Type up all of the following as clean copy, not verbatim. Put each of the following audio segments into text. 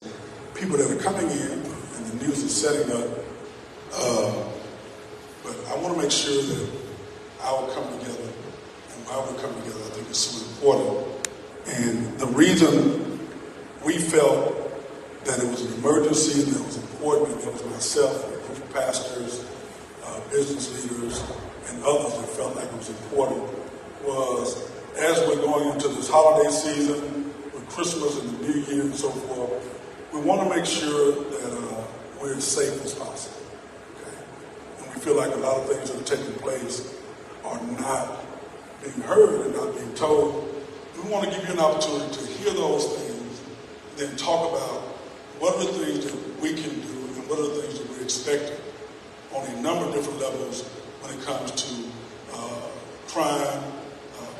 people that are coming in and the news is setting up. But I want to make sure that our coming together and why we come together, I think is so important. And the reason we felt that it was an emergency and that it was important, and that was myself, a group of pastors, business leaders, and others that felt like it was important, was as we're going into this holiday season with Christmas and the New Year and so forth, we want to make sure that we're as safe as possible. Okay? And we feel like a lot of things that are taking place are not being heard and not being told. We want to give you an opportunity to hear those things, and then talk about what are the things that we can do and what are the things that we're expecting on a number of different levels when it comes to crime,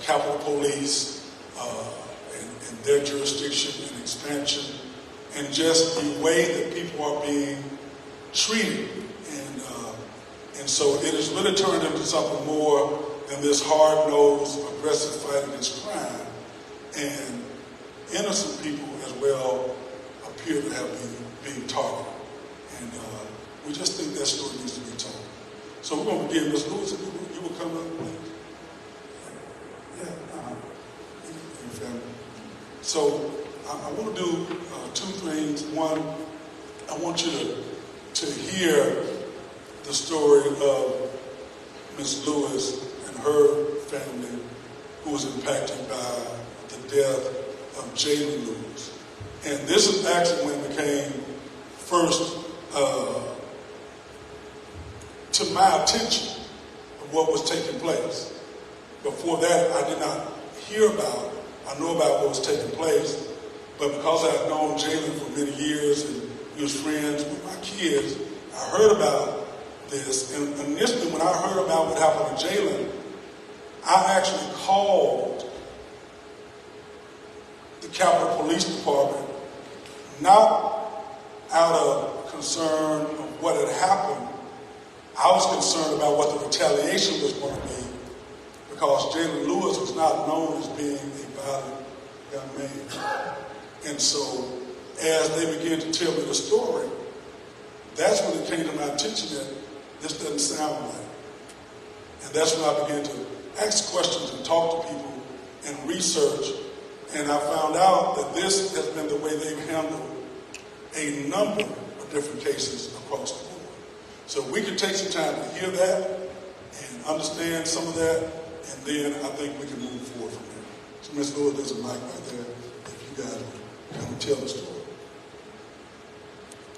Capitol Police, and their jurisdiction and expansion, and just the way that people are being treated. And so it has really turned into something more than this hard-nosed, aggressive fight against crime. And innocent people as well appear to have been being targeted. And we just think that story needs to be told. So we're going to begin. Ms. Lewis, if you will come up, please. So I want to do two things. One, I want you to hear the story of Ms. Lewis and her family, who was impacted by the death of Jalen Lewis. And this is actually when it became first to my attention of what was taking place. Before that, I did not hear about, I know about what was taking place, but because I had known Jalen for many years and he was friends with my kids, I heard about this. And initially, when I heard about what happened to Jalen, I actually called the Capitol Police Department, not out of concern of what had happened. I was concerned about what the retaliation was going to be, because Jalen Lewis was not known as being a violent young man. And so, as they began to tell me the story, that's when it came to my attention that this doesn't sound right. And that's when I began to ask questions and talk to people and research. And I found out that this has been the way they've handled a number of different cases across the board. So we can take some time to hear that and understand some of that, and then I think we can move forward from there. So Ms. Lewis, there's a mic right there if you guys would kind of tell the story.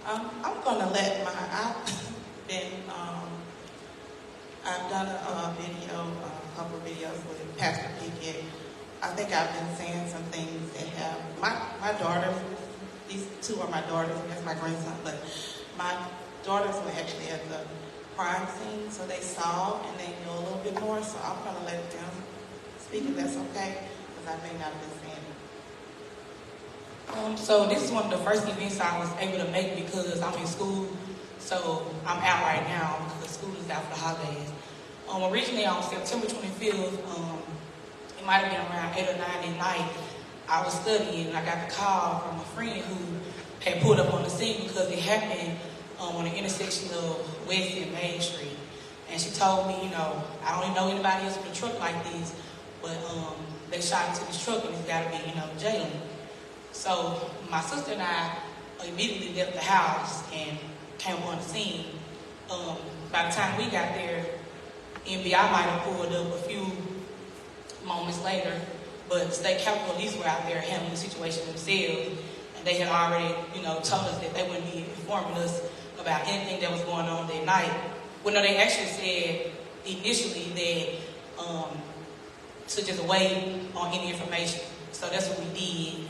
I'm going to let I've done a video, a couple of videos with Pastor Pickett. I think I've been saying some things that have, my daughters, these two are my daughters, and that's my grandson, but my daughters were actually at the crime scene, so they saw and they know a little bit more, so I'm going to let them speak if that's okay, because I may not have been saying it. So this is one of the first events I was able to make because I'm in school, so I'm out right now because school is out for the holidays. Originally on September 25th, it might have been around 8 or 9 at night, I was studying and I got the call from a friend who had pulled up on the scene because it happened on the intersection of West and Main Street. And she told me, I don't even know anybody else with a truck like this, but they shot into this truck and it's got to be, Jalen. So my sister and I immediately left the house and came on the scene. By the time we got there, NBI might have pulled up a few moments later, but the state Capitol Police were out there handling the situation themselves, and they had already, told us that they wouldn't be informing us about anything that was going on that night. Well, no, they actually said initially that to just wait on any information. So that's what we did.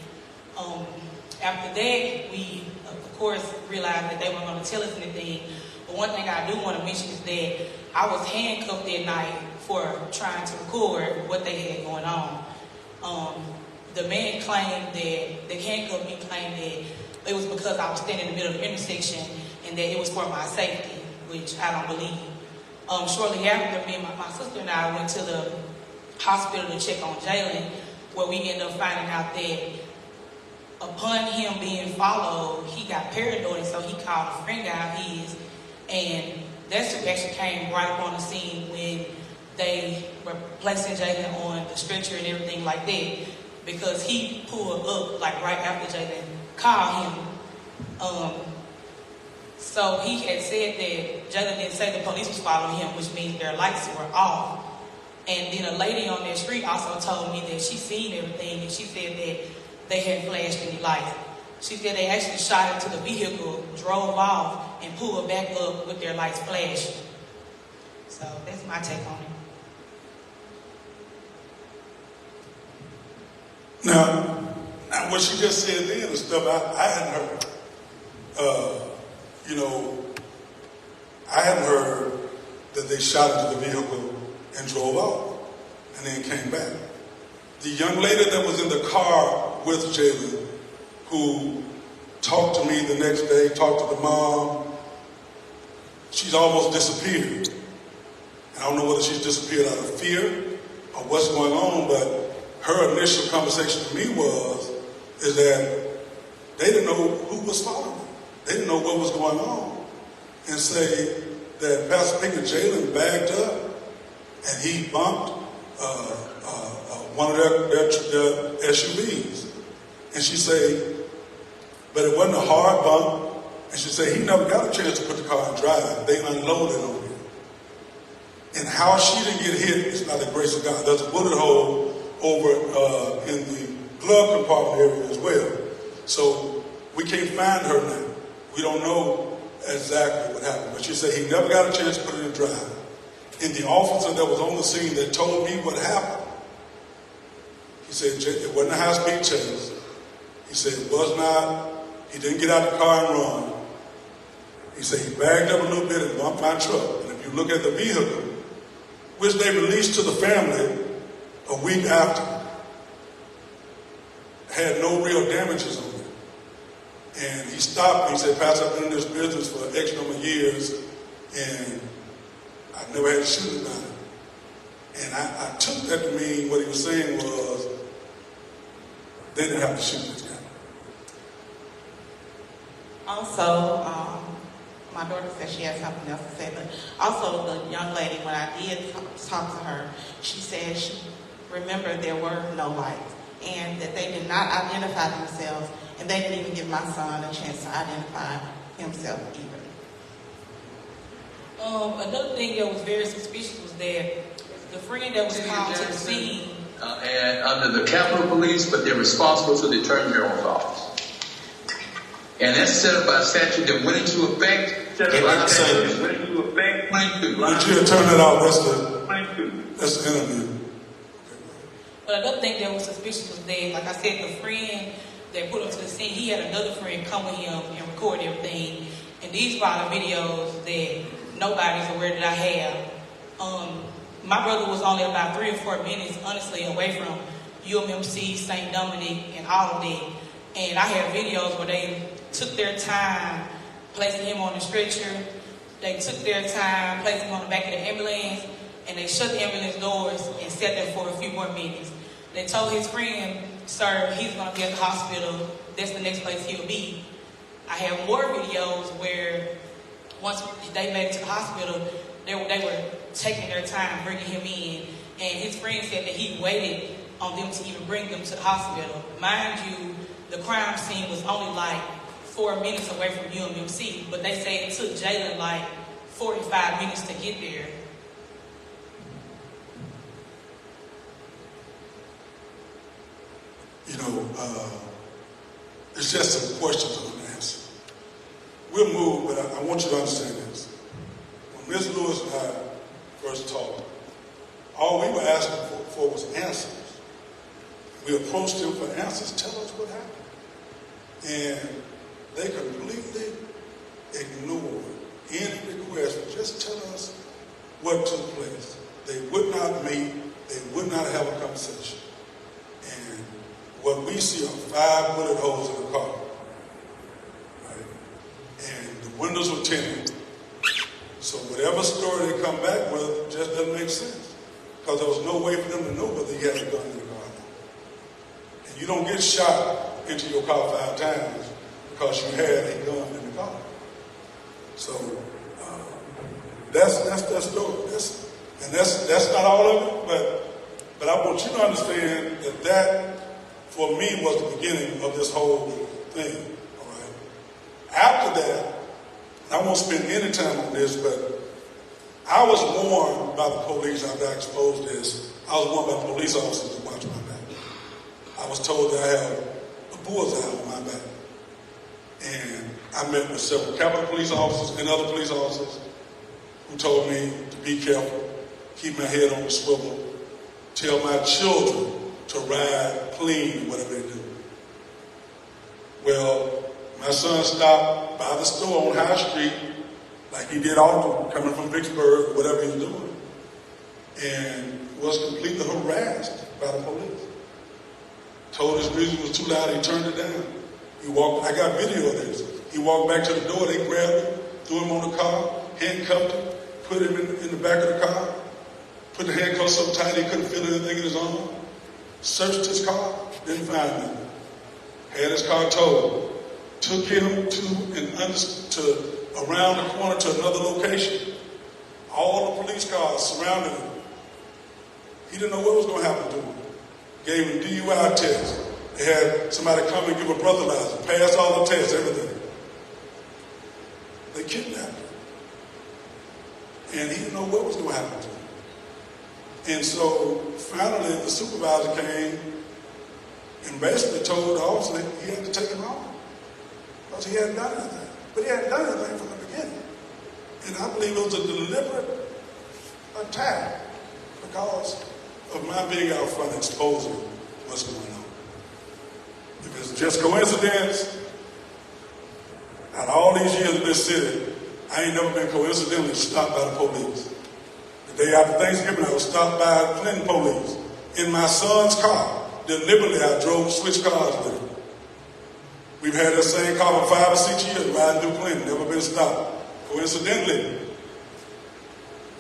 After that, we, of course, realized that they weren't going to tell us anything. But one thing I do want to mention is that I was handcuffed that night for trying to record what they had going on. The man claimed that, the handcuffed me claimed that it was because I was standing in the middle of the intersection and that it was for my safety, which I don't believe. Shortly after, me and my sister and I went to the hospital to check on Jalen, where we ended up finding out that upon him being followed, he got paranoid, so he called a friend of his, and that's who actually came right up on the scene when they were placing Jalen on the stretcher and everything like that, because he pulled up like right after Jalen called him. So he had said that Jalen didn't say the police was following him, which means their lights were off. And then a lady on that street also told me that she seen everything, and she said that they hadn't flashed any lights. She said they actually shot into the vehicle, drove off, and pulled back up with their lights flashing. So that's my take on it. Now what she just said then is stuff I hadn't heard. I hadn't heard that they shot into the vehicle and drove off and then came back. The young lady that was in the car with Jalen, who talked to me the next day, talked to the mom, she's almost disappeared. I don't know whether she's disappeared out of fear or what's going on, but her initial conversation to me is that they didn't know who was following them. They didn't know what was going on. And say that Pastor Pickett Jalen bagged up and he bumped one of their SUVs. And she said, but it wasn't a hard bump. And she said, he never got a chance to put the car in drive. They unloaded on him. And how she didn't get hit is by the grace of God. There's a bullet hole over in the glove compartment area as well. So we can't find her now. We don't know exactly what happened. But she said he never got a chance to put it in drive. And the officer that was on the scene that told me what happened, he said it wasn't a high-speed chase. He said it was not. He didn't get out of the car and run. He said he bagged up a little bit and bumped my truck. And if you look at the vehicle, which they released to the family a week after, had no real damages on it. And he stopped me. He said, Pastor, I've been in this business for X number of years, and I never had a shooting about it. And I took that to mean what he was saying was they didn't have to shoot this guy. Also, my daughter said she had something else to say, but also the young lady, when I did talk to her, she said she remembered there were no lights and that they did not identify themselves, and they didn't even give my son a chance to identify himself either. Another thing that was very suspicious was that the friend that was called to the scene. And under the Capitol Police, but they're responsible to the Attorney General's office. And that's set up by statute that went into effect. Would you turn that off? That's the interview. But another thing that was suspicious was that, like I said, the friend that put him to the scene, he had another friend come with him and record everything. And these are the videos that nobody's aware that I have. My brother was only about 3 or 4 minutes, honestly, away from UMMC, St. Dominic, and all of that. And I have videos where they took their time placing him on the stretcher. They took their time placing him on the back of the ambulance, and they shut the ambulance doors and sat there for a few more minutes. They told his friend, sir, he's going to be at the hospital. That's the next place he'll be. I have more videos where once they made it to the hospital, they were taking their time bringing him in. And his friend said that he waited on them to even bring them to the hospital. Mind you, the crime scene was only like 4 minutes away from UMMC, but they say it took Jalen like 45 minutes to get there. It's just some questions I'm going to answer. We'll move, but I want you to understand this. When Ms. Lewis and I first talked, all we were asking for was answers. We approached them for answers. Tell us what happened. And they completely ignored any request. Just tell us what took place. They would not meet. They would not have a conversation. And what we see are 5 bullet holes in the car. Right? And the windows were tinted. So whatever story they come back with just doesn't make sense. Because there was no way for them to know whether he had a gun in the car or not. And you don't get shot into your car 5 times because you had a gun in the car. So that's the story. That's not all of it, but I want you to understand that for me was the beginning of this whole thing. All right. After that, I won't spend any time on this, but I was warned by the police after I exposed this. I was warned by the police officers to watch my back. I was told that I have a bullseye on my back. And I met with several Capitol police officers and other police officers who told me to be careful, keep my head on the swivel, tell my children to ride clean, whatever they do. Well, my son stopped by the store on High Street, like he did often, coming from Vicksburg, whatever he was doing, and was completely harassed by the police. Told his music was too loud, he turned it down. He walked, I got video of this. He walked back to the door, they grabbed him, threw him on the car, handcuffed him, put him in the back of the car, put the handcuffs so tight he couldn't feel anything in his arm, searched his car, didn't find anything. Had his car towed, took him around the corner to another location. All the police cars surrounded him. He didn't know what was going to happen to him. Gave him DUI tests. They had somebody come and give a breathalyzer, passed all the tests, everything. They kidnapped him. And he didn't know what was going to happen to him. And so finally the supervisor came and basically told the officer that he had to take him home because he hadn't done anything. But he hadn't done anything from the beginning. And I believe it was a deliberate attack because of my being out front exposing what's going on. If it's just coincidence, out of all these years in this city, I ain't never been coincidentally stopped by the police. The day after Thanksgiving, I was stopped by Clinton police in my son's car. Deliberately, I switched cars with him. We've had that same car for 5 or 6 years, riding through Clinton, never been stopped. Coincidentally,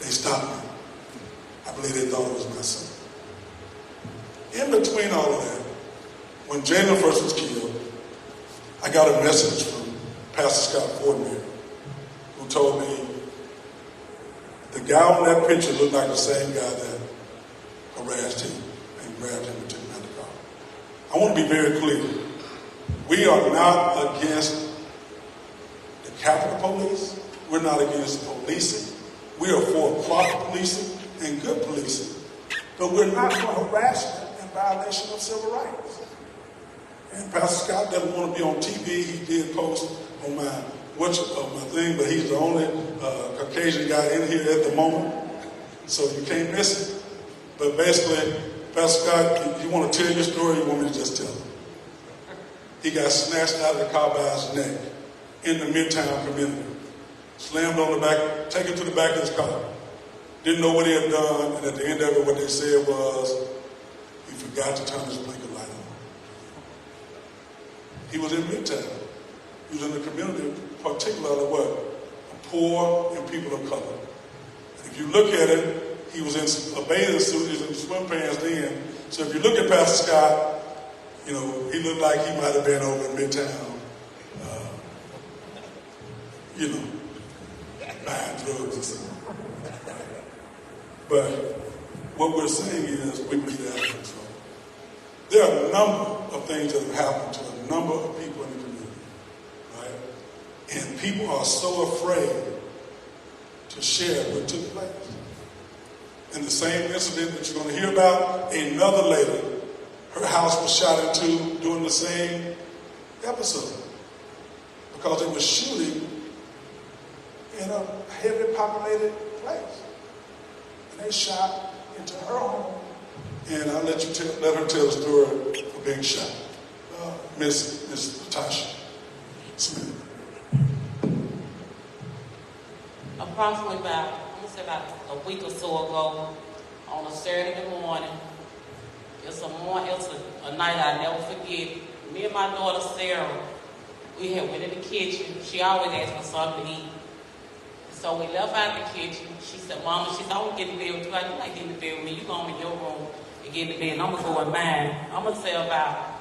they stopped me. I believe they thought it was my son. In between all of that, when Jalen first was killed, I got a message from Pastor Scott Fortner, who told me the guy on that picture looked like the same guy that harassed him and grabbed him and took him out of the car. I want to be very clear. We are not against the Capitol Police. We're not against policing. We are for proper policing and good policing. But we're not for harassment and violation of civil rights. And Pastor Scott doesn't want to be on TV. He did post on my thing, but he's the only Caucasian guy in here at the moment. So you can't miss it. But basically, Pastor Scott, you want to tell your story, you want me to just tell it. He got snatched out of the car by his neck in the Midtown community. Slammed on the back, taken to the back of his car. Didn't know what he had done, and at the end of it, what they said was, he forgot to turn his blinker light on. He was in Midtown. He was in the community, particularly what? Poor and people of color. And if you look at it, he was in a bathing suit, he was in swim pants then. So if you look at Pastor Scott, you know, he looked like he might have been over in Midtown, buying drugs or something. But what we're saying is we believe that out of control. There are a number of things that have happened to a number of people in the community, right? And people are so afraid to share what took place. In the same incident that you're going to hear about, another lady, her house was shot into during the same episode because they were shooting in a heavily populated place. And they shot into her home. And I'll let her tell the story of being shot. Miss Natasha Smith. Approximately about a week or so ago, on a Saturday morning, it's a night I'll never forget. Me and my daughter Sarah, we had went in the kitchen. She always asked for something to eat. So we left out the kitchen. She said, Mama, I want to get in the bed with you. I do like getting in the bed with me. You go in your room and get in the bed, and I'm going to go in mine. I'm going to say about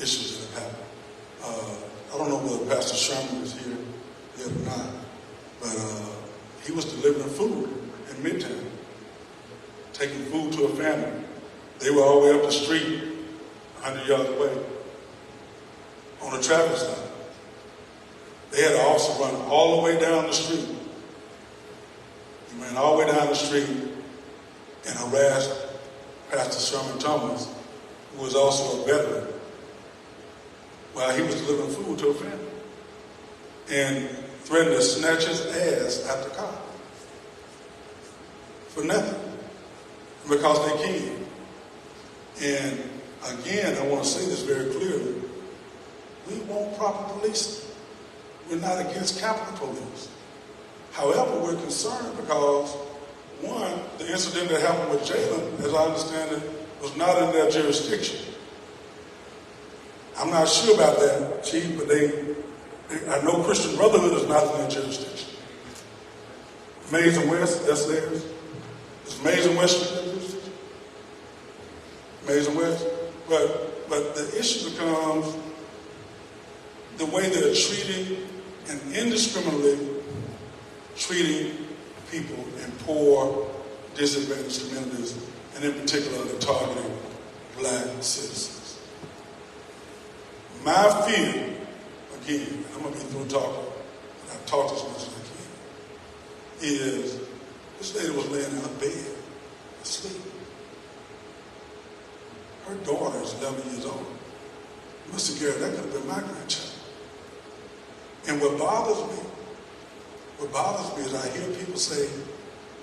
issues that have happened. I don't know whether Pastor Sherman is here yet or not, but he was delivering food in Midtown, taking food to a family. They were all the way up the street, 100 yards away, on a traffic stop. They had an officer run all the way down the street. He ran all the way down the street and harassed Pastor Sherman Thomas, who was also a veteran, while he was delivering food to a family, and threatened to snatch his ass out the car for nothing, because they can. And again, I want to say this very clearly. We want proper policing. We're not against Capitol Police. However, we're concerned because, one, the incident that happened with Jalen, as I understand it, was not in their jurisdiction. I'm not sure about that, Chief, but I know Christian Brotherhood is not in their jurisdiction. Mays and West, that's theirs. Is Mays and West in their jurisdiction? Mays and West? But the issue becomes the way they're treating and indiscriminately treating people in poor, disadvantaged communities, and in particular, they're targeting black citizens. My fear, again, I'm going to be through talking, and I've talked as much as I can, is this lady was laying in her bed, asleep. Her daughter is 11 years old. Mr. Garrett, that could have been my grandchild. And what bothers me is I hear people say,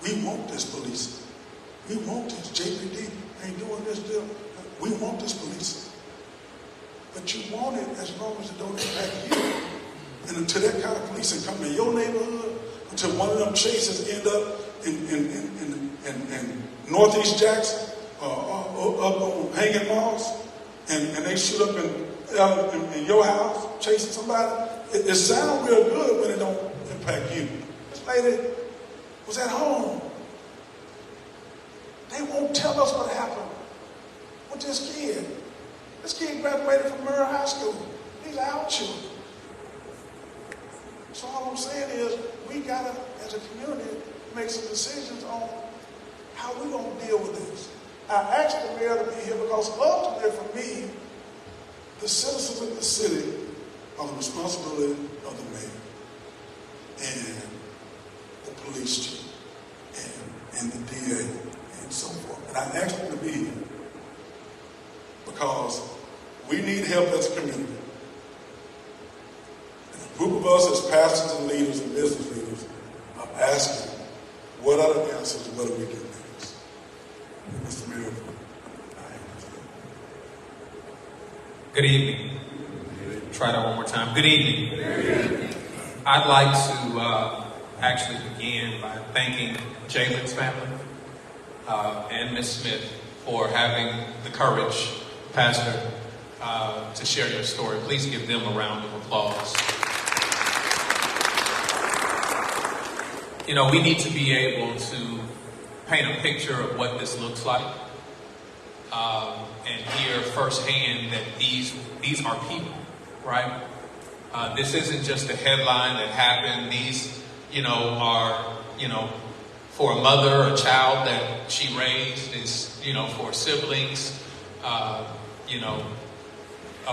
we want this policing. We want this. JPD ain't doing this deal. We want this policing. But you want it as long as it don't impact you. And until that kind of policing come in your neighborhood, until one of them chases end up in Northeast Jackson, up on Hanging Moss, and they shoot up in your house, chasing somebody, it sounds real good when it don't impact you. This lady was at home. They won't tell us what happened with this kid. This kid graduated from Murray High School. These are our children. So all I'm saying is we gotta, as a community, make some decisions on how we're gonna deal with this. I asked the mayor to be here because ultimately for me, the citizens of the city are the responsibility of the mayor and the police chief and the DA and so forth. And I asked them to be here because we need help as a community. And a group of us as pastors and leaders and business leaders are asking, what are the answers and what do we do next? Mr. Mayor, Good evening. Try that one more time. Good evening. I'd like to actually begin by thanking Jalen's family and Ms. Smith for having the courage, Pastor, to share your story. Please give them a round of applause. You know, we need to be able to paint a picture of what this looks like. And hear firsthand that these are people, right? This isn't just a headline that happened. These, are, for a mother, a child that she raised, is, for siblings, a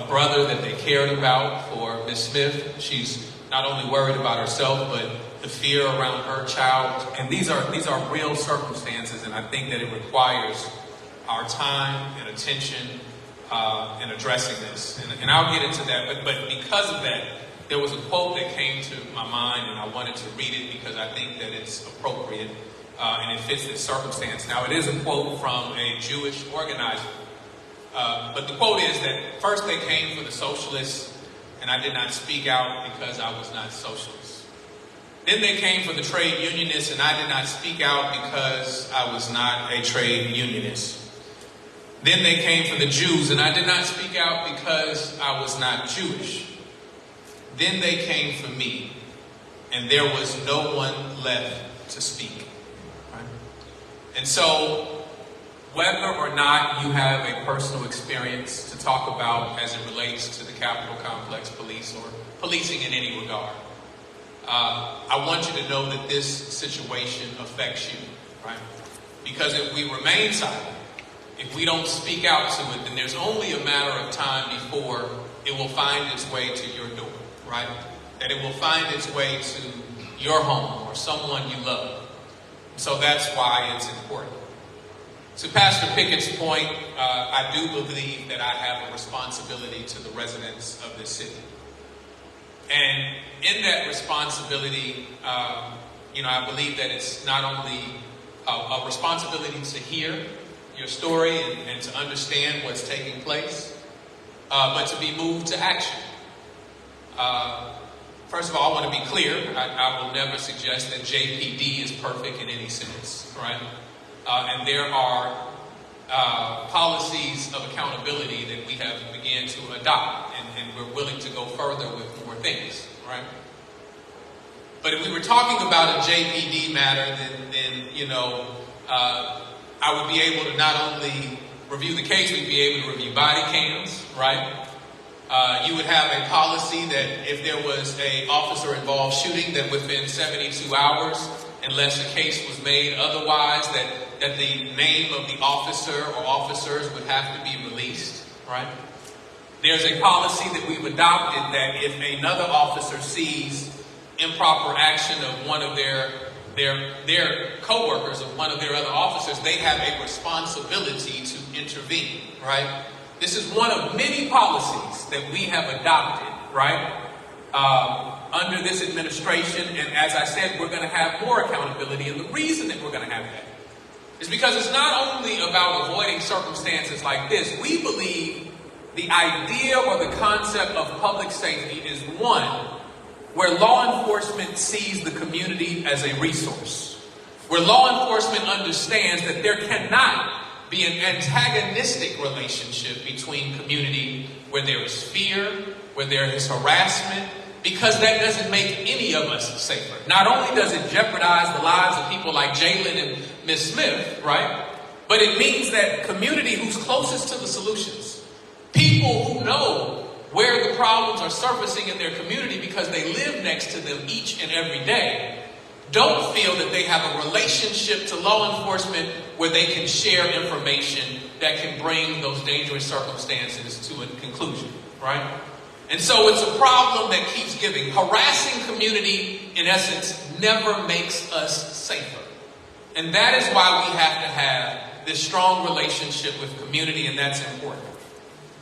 brother that they cared about. For Miss Smith, she's not only worried about herself, but the fear around her child. And these are real circumstances, and I think that it requires our time and attention in addressing this. And I'll get into that. But because of that, there was a quote that came to my mind, and I wanted to read it because I think that it's appropriate and it fits this circumstance. Now, it is a quote from a Jewish organizer. But the quote is that first they came for the socialists, and I did not speak out because I was not socialist. Then they came for the trade unionists, and I did not speak out because I was not a trade unionist. Then they came for the Jews, and I did not speak out because I was not Jewish. Then they came for me, and there was no one left to speak. Right? And so, whether or not you have a personal experience to talk about as it relates to the Capitol Complex Police or policing in any regard. I want you to know that this situation affects you, right? Because if we remain silent, if we don't speak out to it, then there's only a matter of time before it will find its way to your door, right? That it will find its way to your home or someone you love. So that's why it's important. To Pastor Pickett's point, I do believe that I have a responsibility to the residents of this city. And in that responsibility, I believe that it's not only a responsibility to hear your story and to understand what's taking place, but to be moved to action. First of all, I want to be clear. I will never suggest that JPD is perfect in any sense, right? And there are policies of accountability that we have begun to adopt, and we're willing to go further with more things, right? But if we were talking about a JPD matter, then I would be able to not only review the case, we'd be able to review body cams, right? You would have a policy that if there was an officer-involved shooting, that within 72 hours, unless a case was made otherwise, that the name of the officer or officers would have to be released, right? There's a policy that we've adopted that if another officer sees improper action of one of their co-workers, of one of their other officers, they have a responsibility to intervene, right? This is one of many policies that we have adopted, right? Under this administration, and as I said, we're going to have more accountability, and the reason that we're going to have that is because it's not only about avoiding circumstances like this. We believe the idea or the concept of public safety is one where law enforcement sees the community as a resource, where law enforcement understands that there cannot be an antagonistic relationship between community where there is fear, where there is harassment, because that doesn't make any of us safer. Not only does it jeopardize the lives of people like Jalen and Miss Smith, right? But it means that community who's closest to the solutions, people who know where the problems are surfacing in their community because they live next to them each and every day, don't feel that they have a relationship to law enforcement where they can share information that can bring those dangerous circumstances to a conclusion, right? And so it's a problem that keeps giving. Harassing community, in essence, never makes us safer. And that is why we have to have this strong relationship with community, and that's important.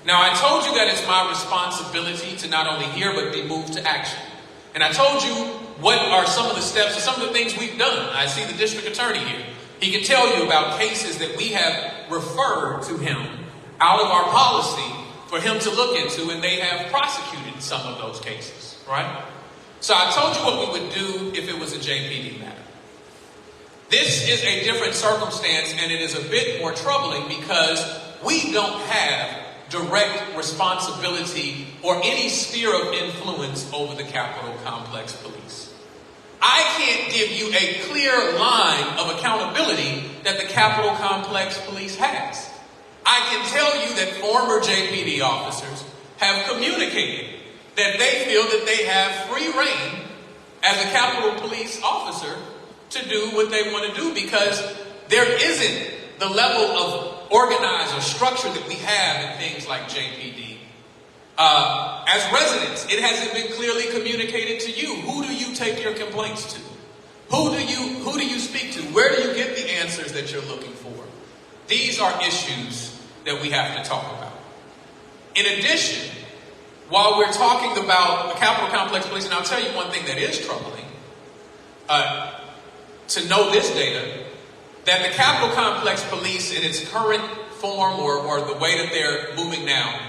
Now, I told you that it's my responsibility to not only hear, but be moved to action. And I told you what are some of the steps and some of the things we've done. I see the district attorney here. He can tell you about cases that we have referred to him out of our policy for him to look into, and they have prosecuted some of those cases, right? So I told you what we would do if it was a JPD matter. This is a different circumstance, and it is a bit more troubling because we don't have direct responsibility or any sphere of influence over the Capitol Complex Police. I can't give you a clear line of accountability that the Capitol Complex Police has. I can tell you that former JPD officers have communicated that they feel that they have free reign as a Capitol Police officer to do what they want to do because there isn't the level of organized or structure that we have in things like JPD. As residents, it hasn't been clearly communicated to you. Who do you take your complaints to? Who do you speak to? Where do you get the answers that you're looking for? These are issues that we have to talk about. In addition, while we're talking about the Capitol Complex Police, and I'll tell you one thing that is troubling, to know this data, that the Capitol Complex Police in its current form or the way that they're moving now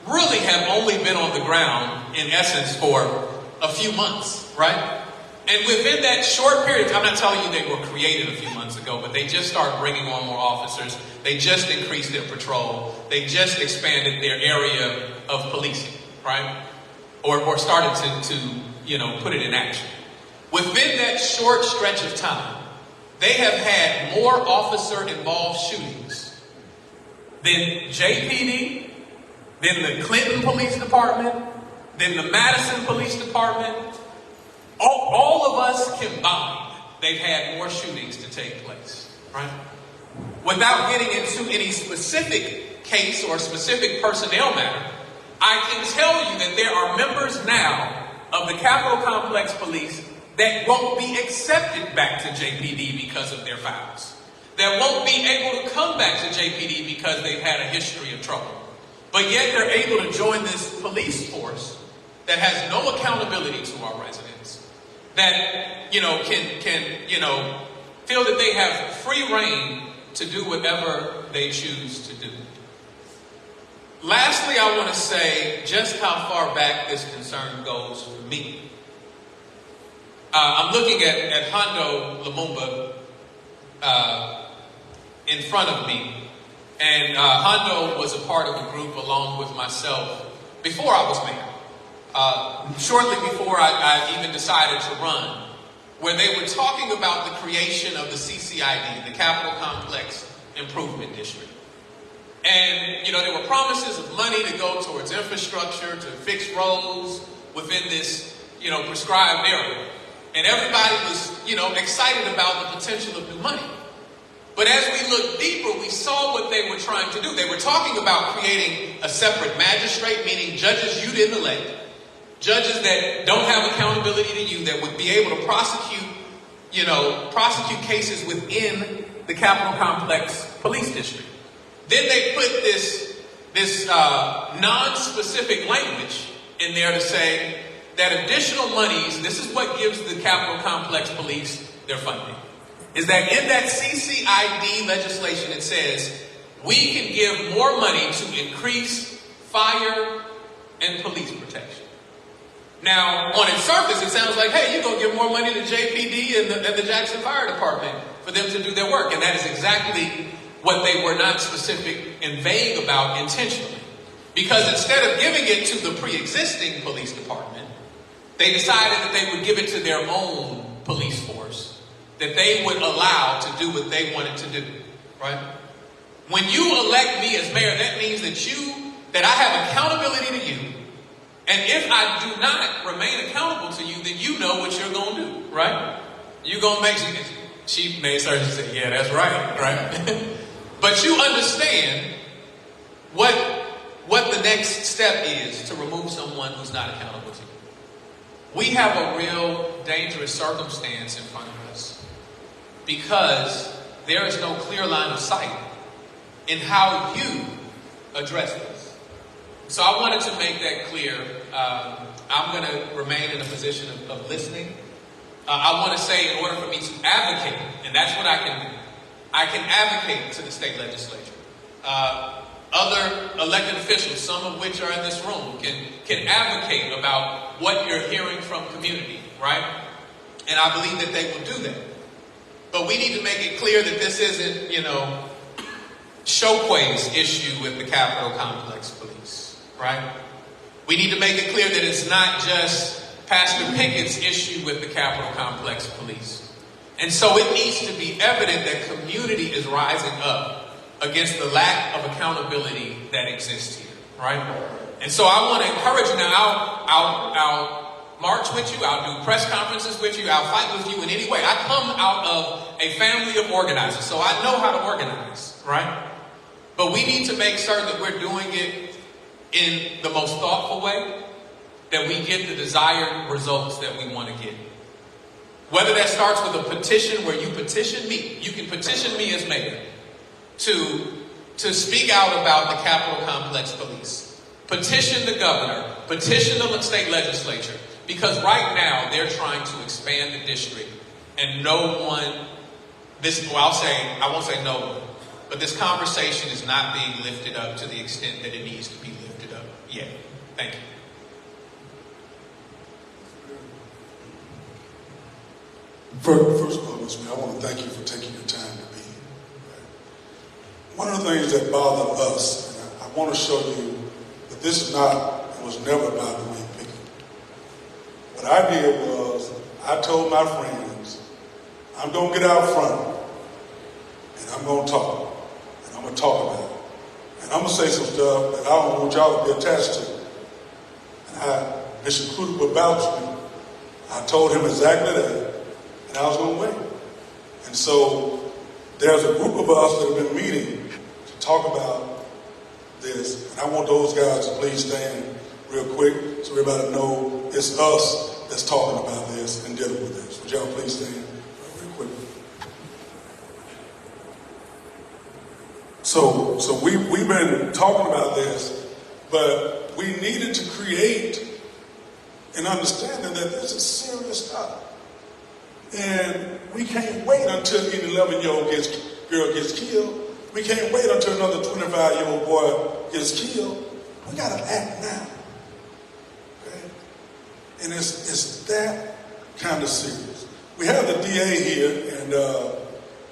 really have only been on the ground, in essence, for a few months, right? And within that short period, I'm not telling you they were created a few months ago, but they just started bringing on more officers. They just increased their patrol. They just expanded their area of policing, right? Or started to put it in action. Within that short stretch of time, they have had more officer-involved shootings than JPD, then the Clinton Police Department, then the Madison Police Department. All of us combined, they've had more shootings to take place, right? Without getting into any specific case or specific personnel matter, I can tell you that there are members now of the Capitol Complex Police that won't be accepted back to JPD because of their files. That won't be able to come back to JPD because they've had a history of trouble. But yet they're able to join this police force that has no accountability to our residents. That, can feel that they have free reign to do whatever they choose to do. Lastly, I want to say just how far back this concern goes for me. I'm looking at Hondo Lumumba in front of me. And Hondo was a part of a group along with myself before I was mayor. Shortly before I even decided to run, where they were talking about the creation of the CCID, the Capitol Complex Improvement District. And, there were promises of money to go towards infrastructure, to fix roads within this, prescribed area. And everybody was, excited about the potential of new money. But as we looked deeper, we saw what they were trying to do. They were talking about creating a separate magistrate, meaning judges you didn't elect, judges that don't have accountability to you, that would be able to prosecute cases within the Capitol Complex Police District. Then they put this non-specific language in there to say that additional monies, this is what gives the Capitol Complex Police their funding, is that in that CCID legislation it says we can give more money to increase fire and police protection. Now, on its surface, it sounds like, hey, you're going to give more money to JPD and the Jackson Fire Department for them to do their work. And that is exactly what they were not specific and vague about intentionally. Because instead of giving it to the pre-existing police department, they decided that they would give it to their own police force, that they would allow to do what they wanted to do, right? When you elect me as mayor, that means that I have accountability to you. And if I do not remain accountable to you, then you know what you're going to do, right? You're going to make sure. She made certain to say, yeah, that's right? But you understand what the next step is to remove someone who's not accountable to you. We have a real dangerous circumstance in front of us because there is no clear line of sight in how you address this. So I wanted to make that clear. I'm going to remain in a position of listening. I want to say in order for me to advocate, and that's what I can do, I can advocate to the state legislature. Other elected officials, some of which are in this room, can advocate about what you're hearing from community, right? And I believe that they will do that. But we need to make it clear that this isn't, Chokwe's issue with the Capitol Complex Police, right? We need to make it clear that it's not just Pastor Pickett's issue with the Capitol Complex Police. And so it needs to be evident that community is rising up against the lack of accountability that exists here, right? And so I want to encourage you now. I'll march with you. I'll do press conferences with you. I'll fight with you in any way. I come out of a family of organizers, so I know how to organize, right? But we need to make certain that we're doing it in the most thoughtful way, that we get the desired results that we want to get. Whether that starts with a petition where you petition me, you can petition me as mayor to speak out about the Capitol Complex Police. Petition the governor, petition the state legislature, because right now they're trying to expand the district and I won't say no one, but this conversation is not being lifted up to the extent that it needs to be lifted up yet. Thank you. First of all, Ms. Mayor, I want to thank you for taking your time to be here. One of the things that bother us, and I want to show you that this is not, and was never bothering me, Pickett. What I did was, I told my friends, I'm going to get out front, and I'm going to talk, and I'm going to talk about it. And I'm going to say some stuff that I don't want y'all to be attached to. And Bishop Kruger would vouch for me. I told him exactly that, and I was going to wait. And so there's a group of us that have been meeting to talk about this. And I want those guys to please stand real quick so everybody know it's us that's talking about this and dealing with this. Would y'all please stand real quick? So we've been talking about this, but we needed to create an understanding that this is serious stuff. And we can't wait until an 11-year-old girl gets killed. We can't wait until another 25-year-old boy gets killed. We got to act now. Okay? And it's that kind of serious. We have the DA here,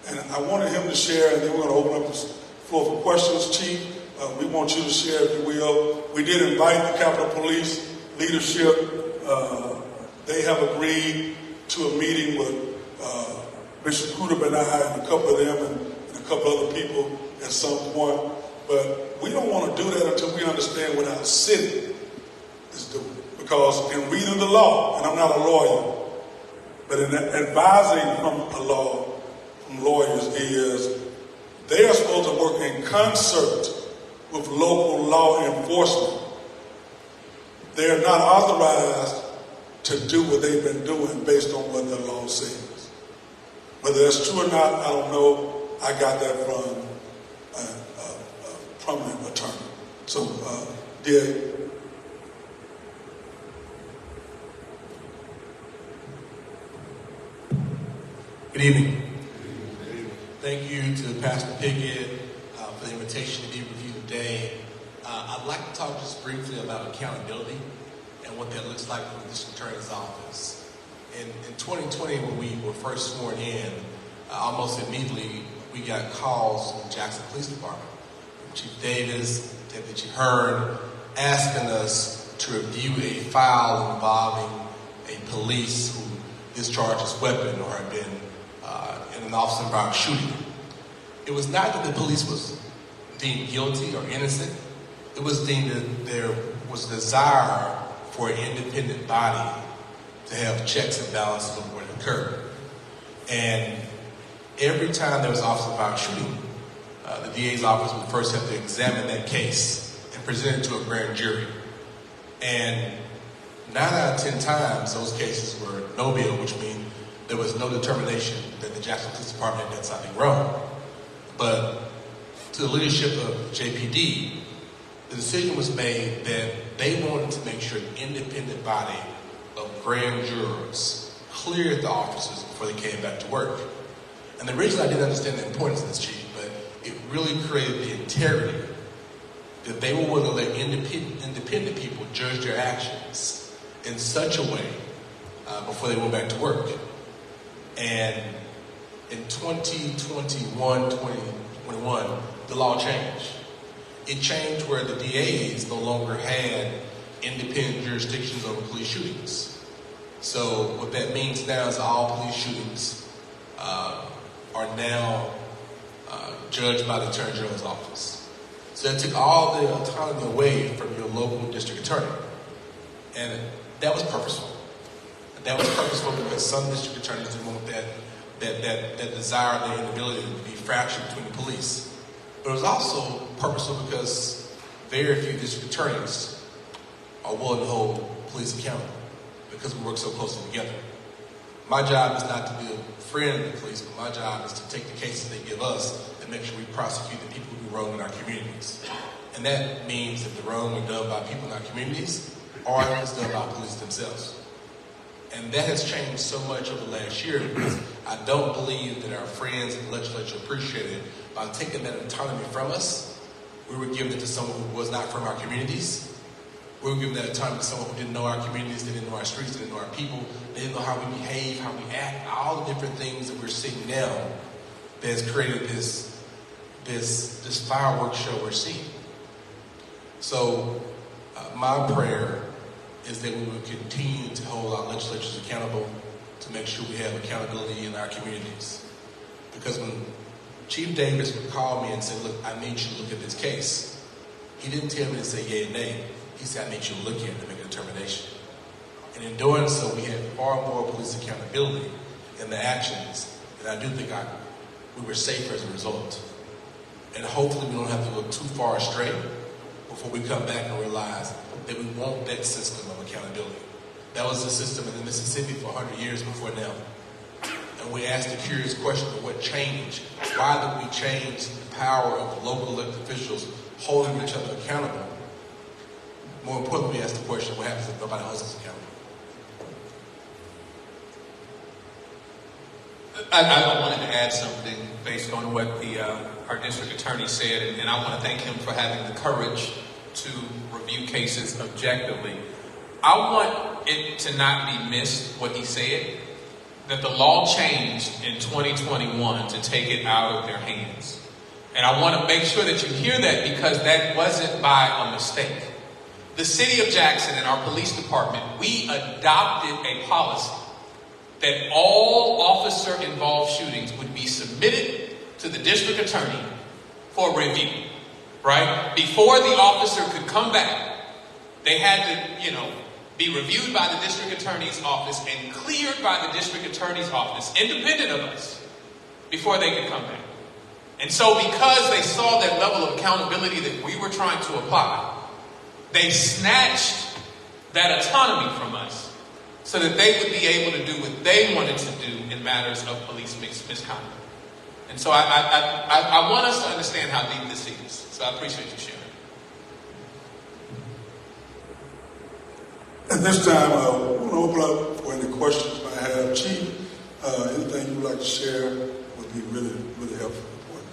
and I wanted him to share, and then we're going to open up the floor for questions. Chief, we want you to share, if you will. We did invite the Capitol Police leadership. They have agreed to a meeting with Bishop Kruger and I and a couple of them and a couple other people at some point. But we don't want to do that until we understand what our city is doing. Because in reading the law, and I'm not a lawyer, but in advising from lawyers is they are supposed to work in concert with local law enforcement. They are not authorized to do what they've been doing based on what the law says. Whether that's true or not, I don't know. I got that from a prominent attorney. So, DA. Good evening. Thank you to Pastor Pickett for the invitation to be with you today. I'd like to talk just briefly about accountability and what that looks like for the district attorney's office. In 2020, when we were first sworn in, almost immediately we got calls from the Jackson Police Department, from Chief Davis, Deputy Chief Hearn, asking us to review a file involving a police who discharged his weapon or had been in an officer-involved shooting. It was not that the police was deemed guilty or innocent. It was deemed that there was a desire for an independent body to have checks and balances on what occurred. And every time there was an officer-involved shooting, the DA's office would first have to examine that case and present it to a grand jury. And 9 out of 10 times, those cases were no bail, which means there was no determination that the Jackson Police Department had done something wrong. But to the leadership of JPD, the decision was made that they wanted to make sure an independent body of grand jurors cleared the officers before they came back to work. And the reason I didn't understand the importance of this, Chief, but it really created the integrity that they were willing to let independent people judge their actions in such a way before they went back to work. And in 2021, 2021, the law changed. It changed where the DAs no longer had independent jurisdictions over police shootings. So what that means now is all police shootings are now judged by the Attorney General's office. So it took all the autonomy away from your local district attorney. And that was purposeful. That was purposeful because some district attorneys didn't want that desire, that inability to be fractured between the police. But it was also purposeful because very few district attorneys are willing to hold police accountable because we work so closely together. My job is not to be a friend of the police, but my job is to take the cases they give us and make sure we prosecute the people who do wrong in our communities. And that means that the wrong is done by people in our communities or it's done by police themselves. And that has changed so much over the last year because I don't believe that our friends in the legislature appreciated it. By taking that autonomy from us, we were giving it to someone who was not from our communities. We were giving that autonomy to someone who didn't know our communities, they didn't know our streets, they didn't know our people, they didn't know how we behave, how we act, all the different things that we're seeing now that has created this fireworks show we're seeing. So my prayer is that we will continue to hold our legislatures accountable to make sure we have accountability in our communities. Because when Chief Davis would call me and say, look, I need you to look at this case, He didn't tell me to say yea or nay. He said, I need you to look at it to make a determination. And in doing so, we had far more police accountability in the actions, and I do think we were safer as a result. And hopefully we don't have to go too far astray before we come back and realize that we want that system of accountability. That was the system in Mississippi for 100 years before now. And we asked the curious question of what changed. Why did we change the power of local elected officials holding each other accountable? More importantly, we asked the question, what happens if nobody holds us accountable? I wanted to add something based on what our district attorney said, and I want to thank him for having the courage to review cases objectively. I want it to not be missed what he said, that the law changed in 2021 to take it out of their hands. And I want to make sure that you hear that, because that wasn't by a mistake. The city of Jackson and our police department, we adopted a policy that all officer-involved shootings would be submitted to the district attorney for review, right? Before the officer could come back, they had to, be reviewed by the district attorney's office and cleared by the district attorney's office, independent of us, before they could come back. And so because they saw that level of accountability that we were trying to apply, they snatched that autonomy from us so that they would be able to do what they wanted to do in matters of police misconduct. And so I want us to understand how deep this is. So I appreciate you sharing. At this time, I want to open up for any questions you might have. Chief, anything you'd like to share would be really, really helpful and important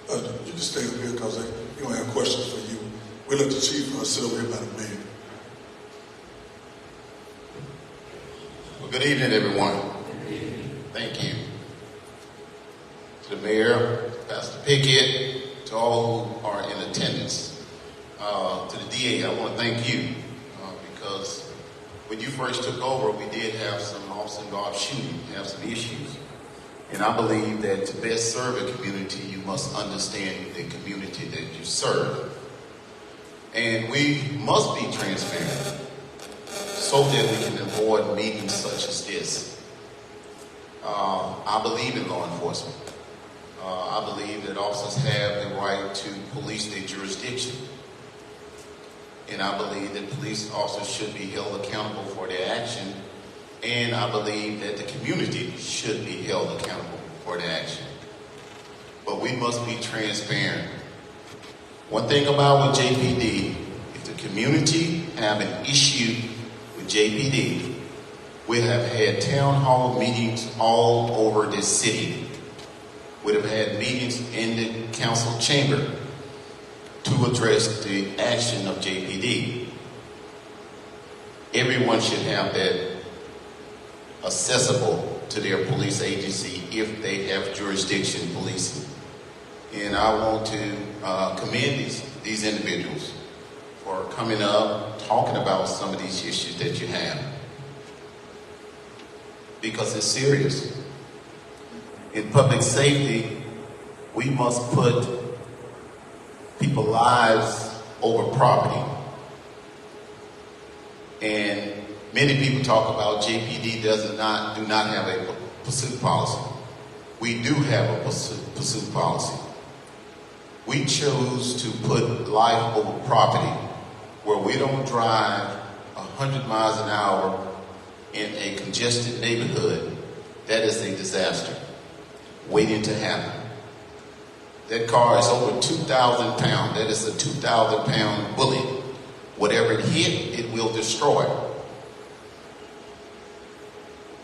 for us. You can stay up here because we don't have questions for you. We'll let the chief sit over here by the mayor. Well, good evening, everyone. Thank you. To the mayor, Pastor Pickett, to all who are in attendance. To the DA, I want to thank you because when you first took over, we did have some officer-involved shooting, have some issues. And I believe that to best serve a community, you must understand the community that you serve. And we must be transparent so that we can avoid meetings such as this. I believe in law enforcement. I believe that officers have the right to police their jurisdiction. And I believe that police officers should be held accountable for their action. And I believe that the community should be held accountable for their action. But we must be transparent. One thing about with JPD, if the community have an issue with JPD, we have had town hall meetings all over this city. We have had meetings in the council chamber to address the action of JPD. Everyone should have that accessible to their police agency if they have jurisdiction policing. And I want to commend these individuals for coming up, talking about some of these issues that you have. Because it's serious. In public safety, we must put people's lives over property. And many people talk about JPD do not have a pursuit policy. We do have a pursuit policy. We chose to put life over property, where we don't drive 100 miles an hour in a congested neighborhood. That is a disaster waiting to happen. That car is over 2,000 pounds. That is a 2,000 pound bullet. Whatever it hit, it will destroy.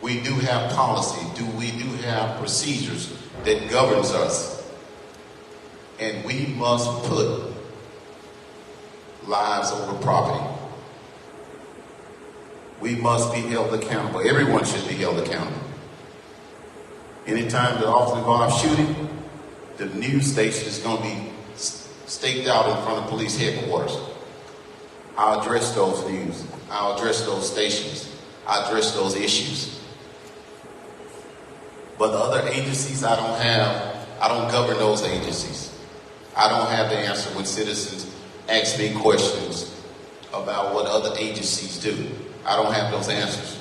We do have policy. We do have procedures that governs us. And we must put lives over property. We must be held accountable. Everyone should be held accountable. Anytime the officer involved shooting, the news station is going to be staked out in front of police headquarters. I'll address those news. I'll address those stations. I'll address those issues. But the other agencies I don't govern those agencies. I don't have the answer when citizens ask me questions about what other agencies do. I don't have those answers.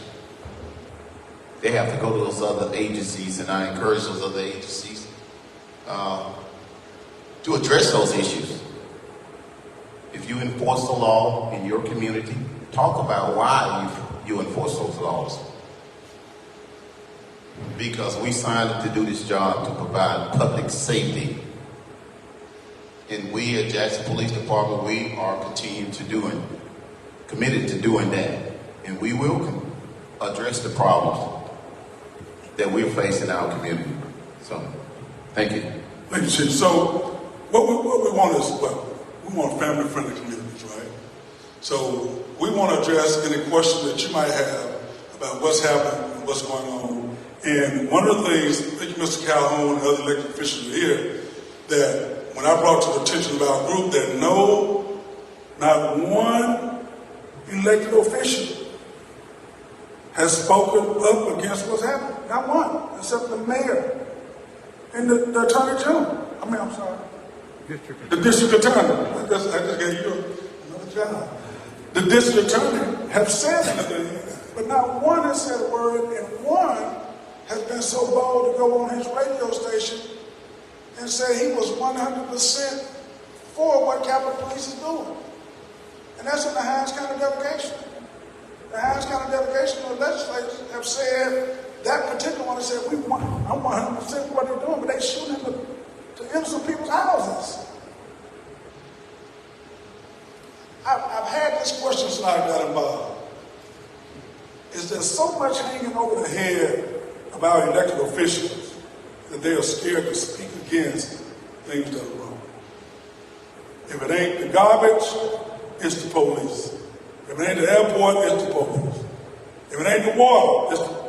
They have to go to those other agencies, and I encourage those other agencies to address those issues. If you enforce the law in your community, talk about why you enforce those laws. Because we signed up to do this job to provide public safety. And we at Jackson Police Department, we are committed to doing that. And we will address the problems that we're facing in our community. So, thank you. Thank you, Chief. So, what we want is, we want family-friendly communities, right? So, we want to address any question that you might have about what's happening and what's going on. And one of the things, thank you, Mr. Calhoun and other elected officials are here, that when I brought to the attention of our group that not one elected official has spoken up against what's happening. Not one, except the mayor and the attorney general. The district attorney. I just gave you another job. The district attorney have said anything, but not one has said a word, and one has been so bold to go on his radio station and say he was 100% for what Capitol Police is doing. And that's in the Hines County delegation. The Hines County delegation of the legislators have said, that particular one has said, I'm 100% what they're doing, but they shooting into innocent people's houses. I've had this question since I got involved. Is there so much hanging over the head of our elected officials that they are scared to speak against things that are wrong? If it ain't the garbage, it's the police. If it ain't the airport, it's the police. If it ain't the water, it's the...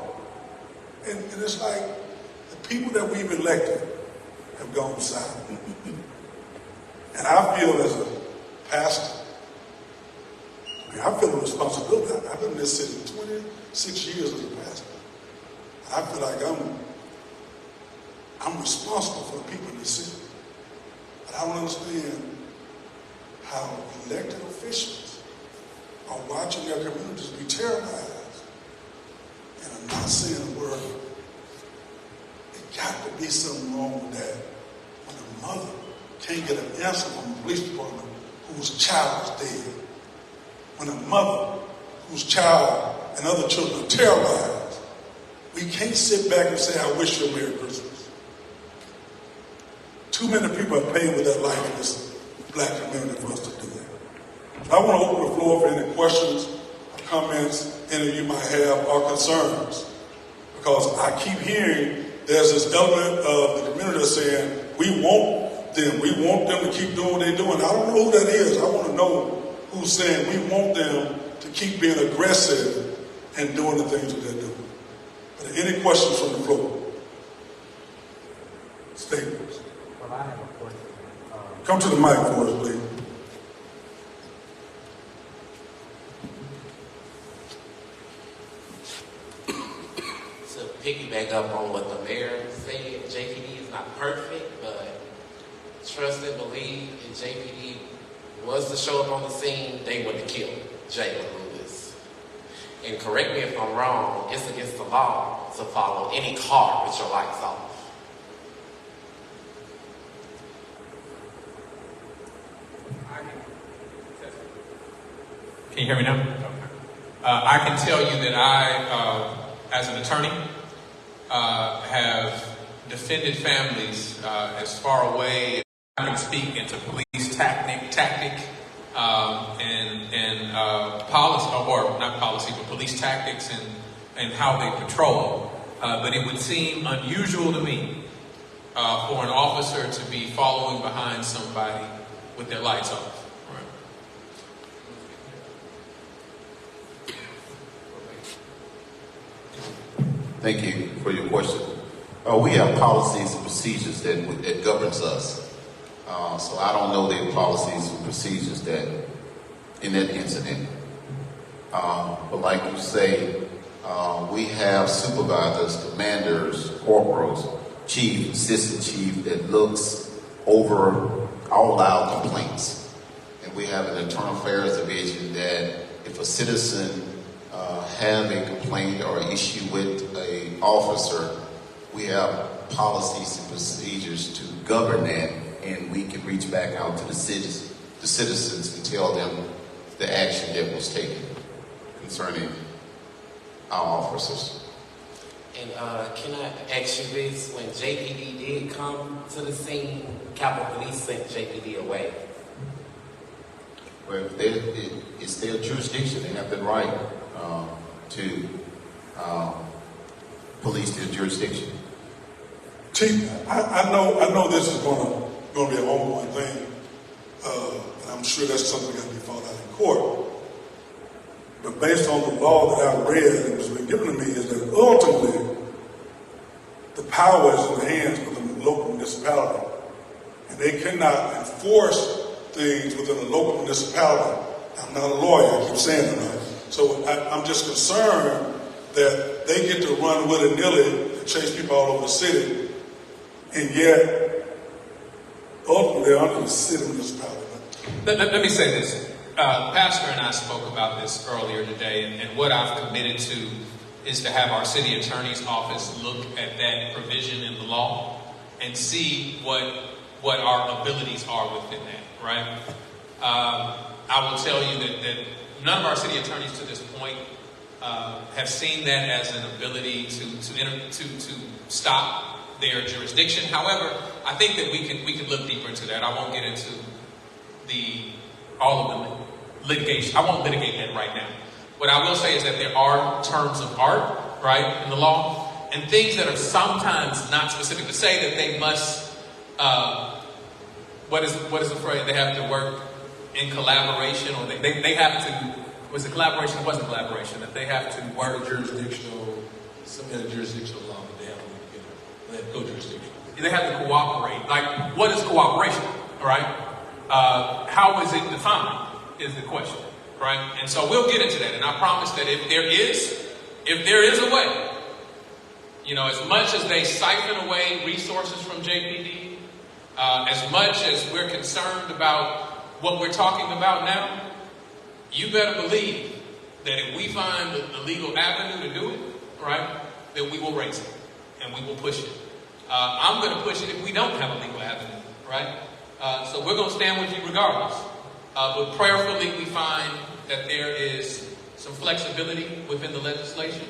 And it's like the people that we've elected have gone silent. And I feel as a pastor, I feel a responsibility. I've been in this city 26 years as a pastor. And I feel like I'm responsible for the people in this city. But I don't understand how elected officials are watching their communities be terrorized and are not saying a word. It got to be something wrong with that when a mother can't get an answer from the police department whose child is dead. When a mother whose child and other children are terrorized, we can't sit back and say, I wish you a Merry Christmas. Too many people have paid with their life in this black community for us to do that. I want to open the floor for any questions or comments any of you might have or concerns. Because I keep hearing there's this element of the community that's saying, we want them to keep doing what they're doing. I don't know who that is. I want to know who's saying we want them to keep being aggressive and doing the things that they're doing. Are there any questions from the floor? Statements. Well, I have a question. Come to the mic for us, please. To piggyback up on what the mayor said, JPD is not perfect, but trust and believe in JPD was to show up on the scene, they would have killed Jalen Lewis. And correct me if I'm wrong, it's against the law to follow any car with your lights off. Can you hear me now? Okay. I can tell you that I, as an attorney, have defended families as far away. I can speak into police tactic and policy, or not policy, but police tactics and how they patrol. But it would seem unusual to me for an officer to be following behind somebody with their lights off. Thank you for your question. We have policies and procedures that governs us. So I don't know the policies and procedures that in that incident. But like you say, we have supervisors, commanders, corporals, chief, assistant chief that looks over all our complaints. And we have an internal affairs division that if a citizen have a complaint or issue with an officer, we have policies and procedures to govern that, and we can reach back out to the citizens and tell them the action that was taken concerning our officers. And can I ask you this? When JPD did come to the scene, Capitol Police sent JPD away. Well, it's their jurisdiction. They have the right to police their jurisdiction. Chief, I know this is going to be an ongoing thing, and I'm sure that's something that can be fought out in court. But based on the law that I've read and has been given to me, is that ultimately the power is in the hands of the local municipality, and they cannot enforce things within a local municipality. I'm not a lawyer, I keep saying that. So I'm just concerned that they get to run willy-nilly and chase people all over the city, and yet ultimately they're under the city municipality. Let me say this. Pastor and I spoke about this earlier today, and what I've committed to is to have our city attorney's office look at that provision in the law and see what our abilities are within that, right? I will tell you that none of our city attorneys to this point have seen that as an ability to stop their jurisdiction. However, I think that we can look deeper into that. I won't get into all of the litigation. I won't litigate that right now. What I will say is that there are terms of art, right, in the law, and things that are sometimes not specific to say that they must. What is the phrase? They have to work in collaboration, or they have to. Was it collaboration? It wasn't collaboration. That they have to work jurisdictional. Some kind of jurisdictional law, but they have co-jurisdiction. They have to cooperate. Like, what is cooperation? All right. How is it defined? Is the question, right? And so we'll get into that. And I promise that if there is a way, as much as they siphon away resources from JPD, as much as we're concerned about what we're talking about now, you better believe that if we find the legal avenue to do it, right, that we will raise it and we will push it. I'm going to push it if we don't have a legal avenue, right? So we're going to stand with you regardless. But prayerfully, we find that there is some flexibility within the legislation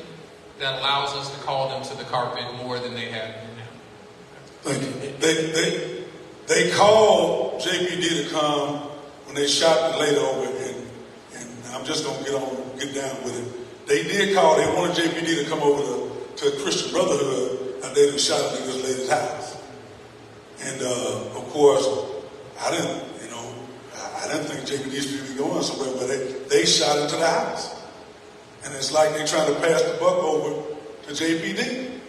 that allows us to call them to the carpet more than they have been now. Thank you. They called JPD to come when they shot the lady over, and I'm just going to get down with it. They did call. They wanted JPD to come over to Christian Brotherhood, and they done shot at this lady's house. And of course, I didn't think JPD should be going somewhere, but they shot into the house. And it's like they're trying to pass the buck over to JPD.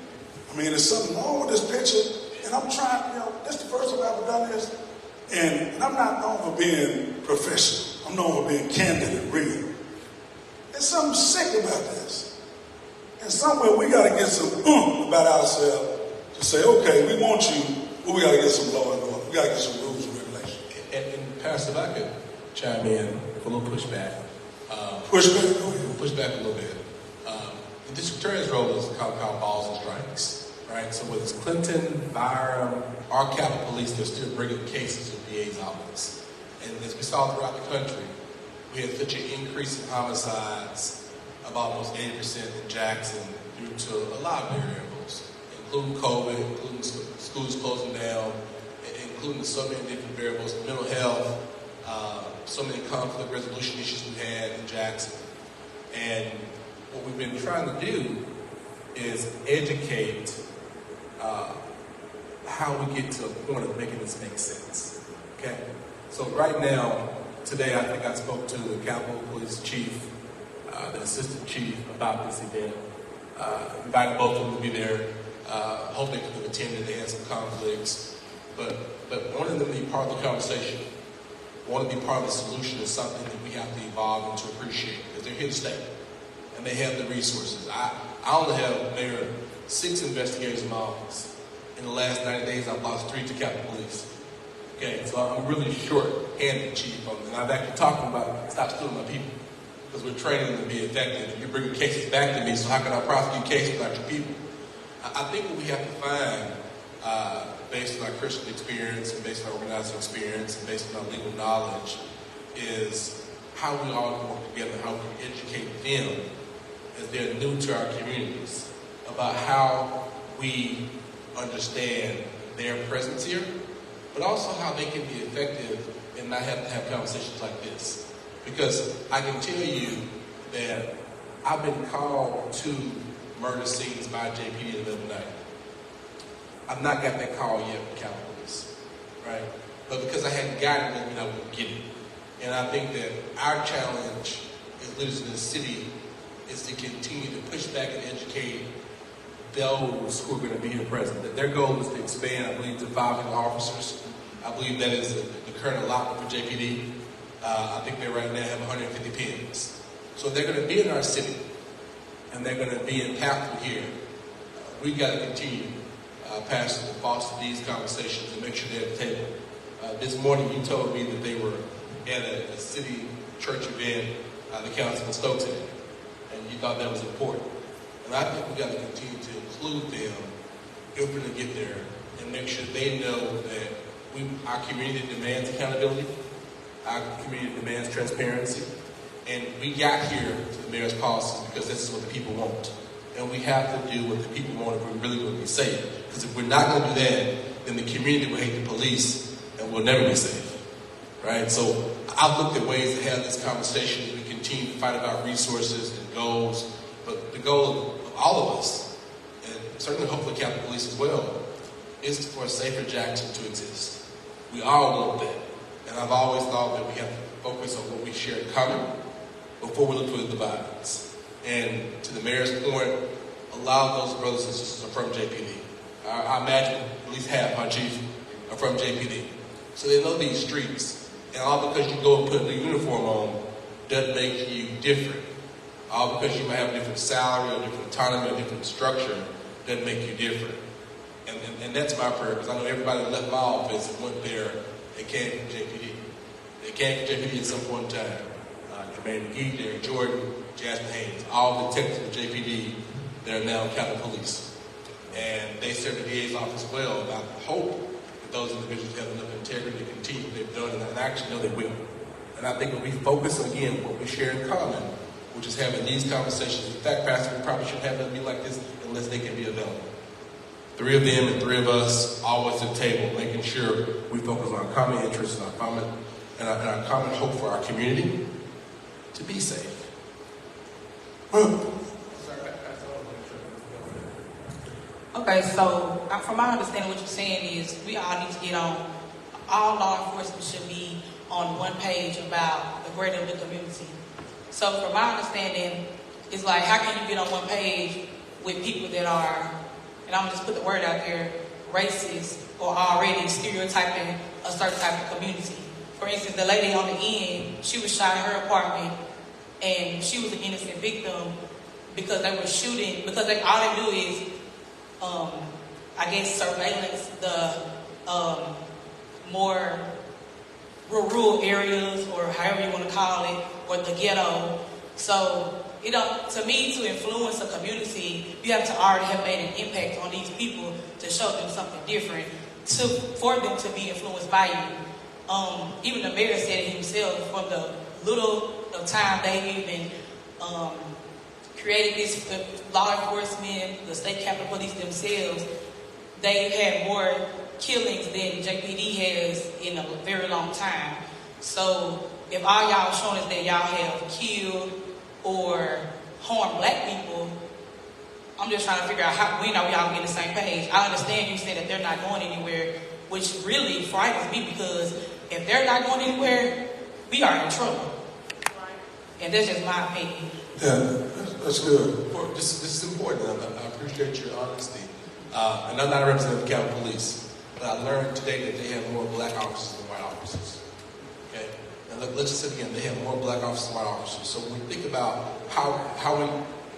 I mean, there's something wrong with this picture, and I'm trying, this is the first time I've ever done this. And I'm not known for being professional. I'm known for being candid and real. There's something sick about this. And somewhere we got to get some about ourselves to say, okay, we want you, but we got to get some law and order. We got to get some rules and regulations. And Pastor, if I could chime in with a little pushback. Pushback? Go ahead. Pushback a little bit. The district attorney's role is to call balls and strikes, right? So whether it's Clinton, Byram, our Capitol Police, they're still bringing cases to the DA's office. And as we saw throughout the country, we had such an increase in homicides of almost 80% in Jackson due to a lot of variables, including COVID, including schools closing down, including so many different variables, mental health, so many conflict resolution issues we had in Jackson. And what we've been trying to do is educate how we get to a point of making this make sense. Okay? So right now, today I think I spoke to the Capitol Police Chief, the Assistant Chief about this event. Invited both of them to be there. Hope they could have attended. They had some conflicts. But wanting them to be part of the conversation, wanting to be part of the solution is something that we have to evolve and to appreciate, because they're here to stay. And they have the resources. I only have, Mayor, 6 investigators in my office. In the last 90 days, I've lost 3 to Capitol Police. Okay, so I'm really short-handed, Chief, and I've actually talked about stop stealing my people, because we're training them to be effective. And you're bringing cases back to me, so how can I prosecute cases without your people? I think what we have to find, based on our Christian experience and based on our organizing experience and based on our legal knowledge, is how we all can work together, how we can educate them as they're new to our communities about how we understand their presence here, but also how they can be effective and not have to have conversations like this. Because I can tell you that I've been called to murder scenes by JPD in the middle of the night. I've not got that call yet from Capitol Police, right? But because I hadn't gotten it, I wouldn't get it. And I think that our challenge as leaders in the city is to continue to push back and educate those who are going to be here present. That their goal is to expand, I believe, to 500 officers. I believe that is the current allotment for JPD. I think they right now have 150 pins. So they're going to be in our city, and they're going to be impactful here. We got to continue, Pastor, to foster these conversations and make sure they're at the table. This morning, you told me that they were at a city church event, the Councilman Stokes had, and you thought that was important. And I think we got to continue to include them if we're going to get there and make sure they know that our community demands accountability, our community demands transparency, and we got here to the mayor's policies because this is what the people want. And we have to do what the people want if we really want to be safe. Because if we're not going to do that, then the community will hate the police and we'll never be safe. Right? So I've looked at ways to have this conversation as we continue to fight about resources and goals. But the goal of all of us, and certainly hopefully Capitol Police as well, is for a safer Jackson to exist. We all want that. And I've always thought that we have to focus on what we share in common before we look for the divides. And to the mayor's point, a lot of those brothers and sisters are from JPD. I imagine at least half our chief are from JPD. So they know these streets. And all because you go and put the uniform on doesn't make you different. All because you might have a different salary or different autonomy or different structure doesn't make you different. And that's my prayer, because I know everybody that left my office and went there, they came from JPD. They came from JPD at some point in time. Jermaine McGee, Derek Jordan, Jasmine Haynes, all the detectives of JPD that are now Capitol Police. And they serve the DA's office well, and I hope that those individuals have enough integrity to continue what they've done, and I actually know they will. And I think when we focus, again, what we share in common, which is having these conversations. In fact, Pastor, we probably shouldn't have them be like this unless they can be available. 3 of them and 3 of us always at the table, making sure we focus on our common interests and our common hope for our community to be safe. Okay, so from my understanding, what you're saying is we all need to get on, all law enforcement should be on one page about the greater of the community. So from my understanding, it's like, how can you get on one page with people that are, and I'm gonna just put the word out there, racist or already stereotyping a certain type of community? For instance, the lady on the end, she was shot in her apartment and she was an innocent victim because they were shooting, because all they do is, I guess, surveillance the more rural areas, or however you want to call it, or the ghetto. So, to me, to influence a community, you have to already have made an impact on these people to show them something different, for them to be influenced by you. Even the mayor said it himself, from the little time they even created this law enforcement, the state Capitol Police themselves, they had more killings than JPD has in a very long time. So if all y'all are showing us that y'all have killed or harmed black people, I'm just trying to figure out how, when are we all getting the same page? I understand you said that they're not going anywhere, which really frightens me, because if they're not going anywhere, we are in trouble. And that's just my opinion. Yeah, that's good. This is important. I appreciate your honesty. And I'm not a representative of the Capitol Police, but I learned today that they have more black officers than white officers. Okay? And let's just say again, they have more black officers than white officers. So when we think about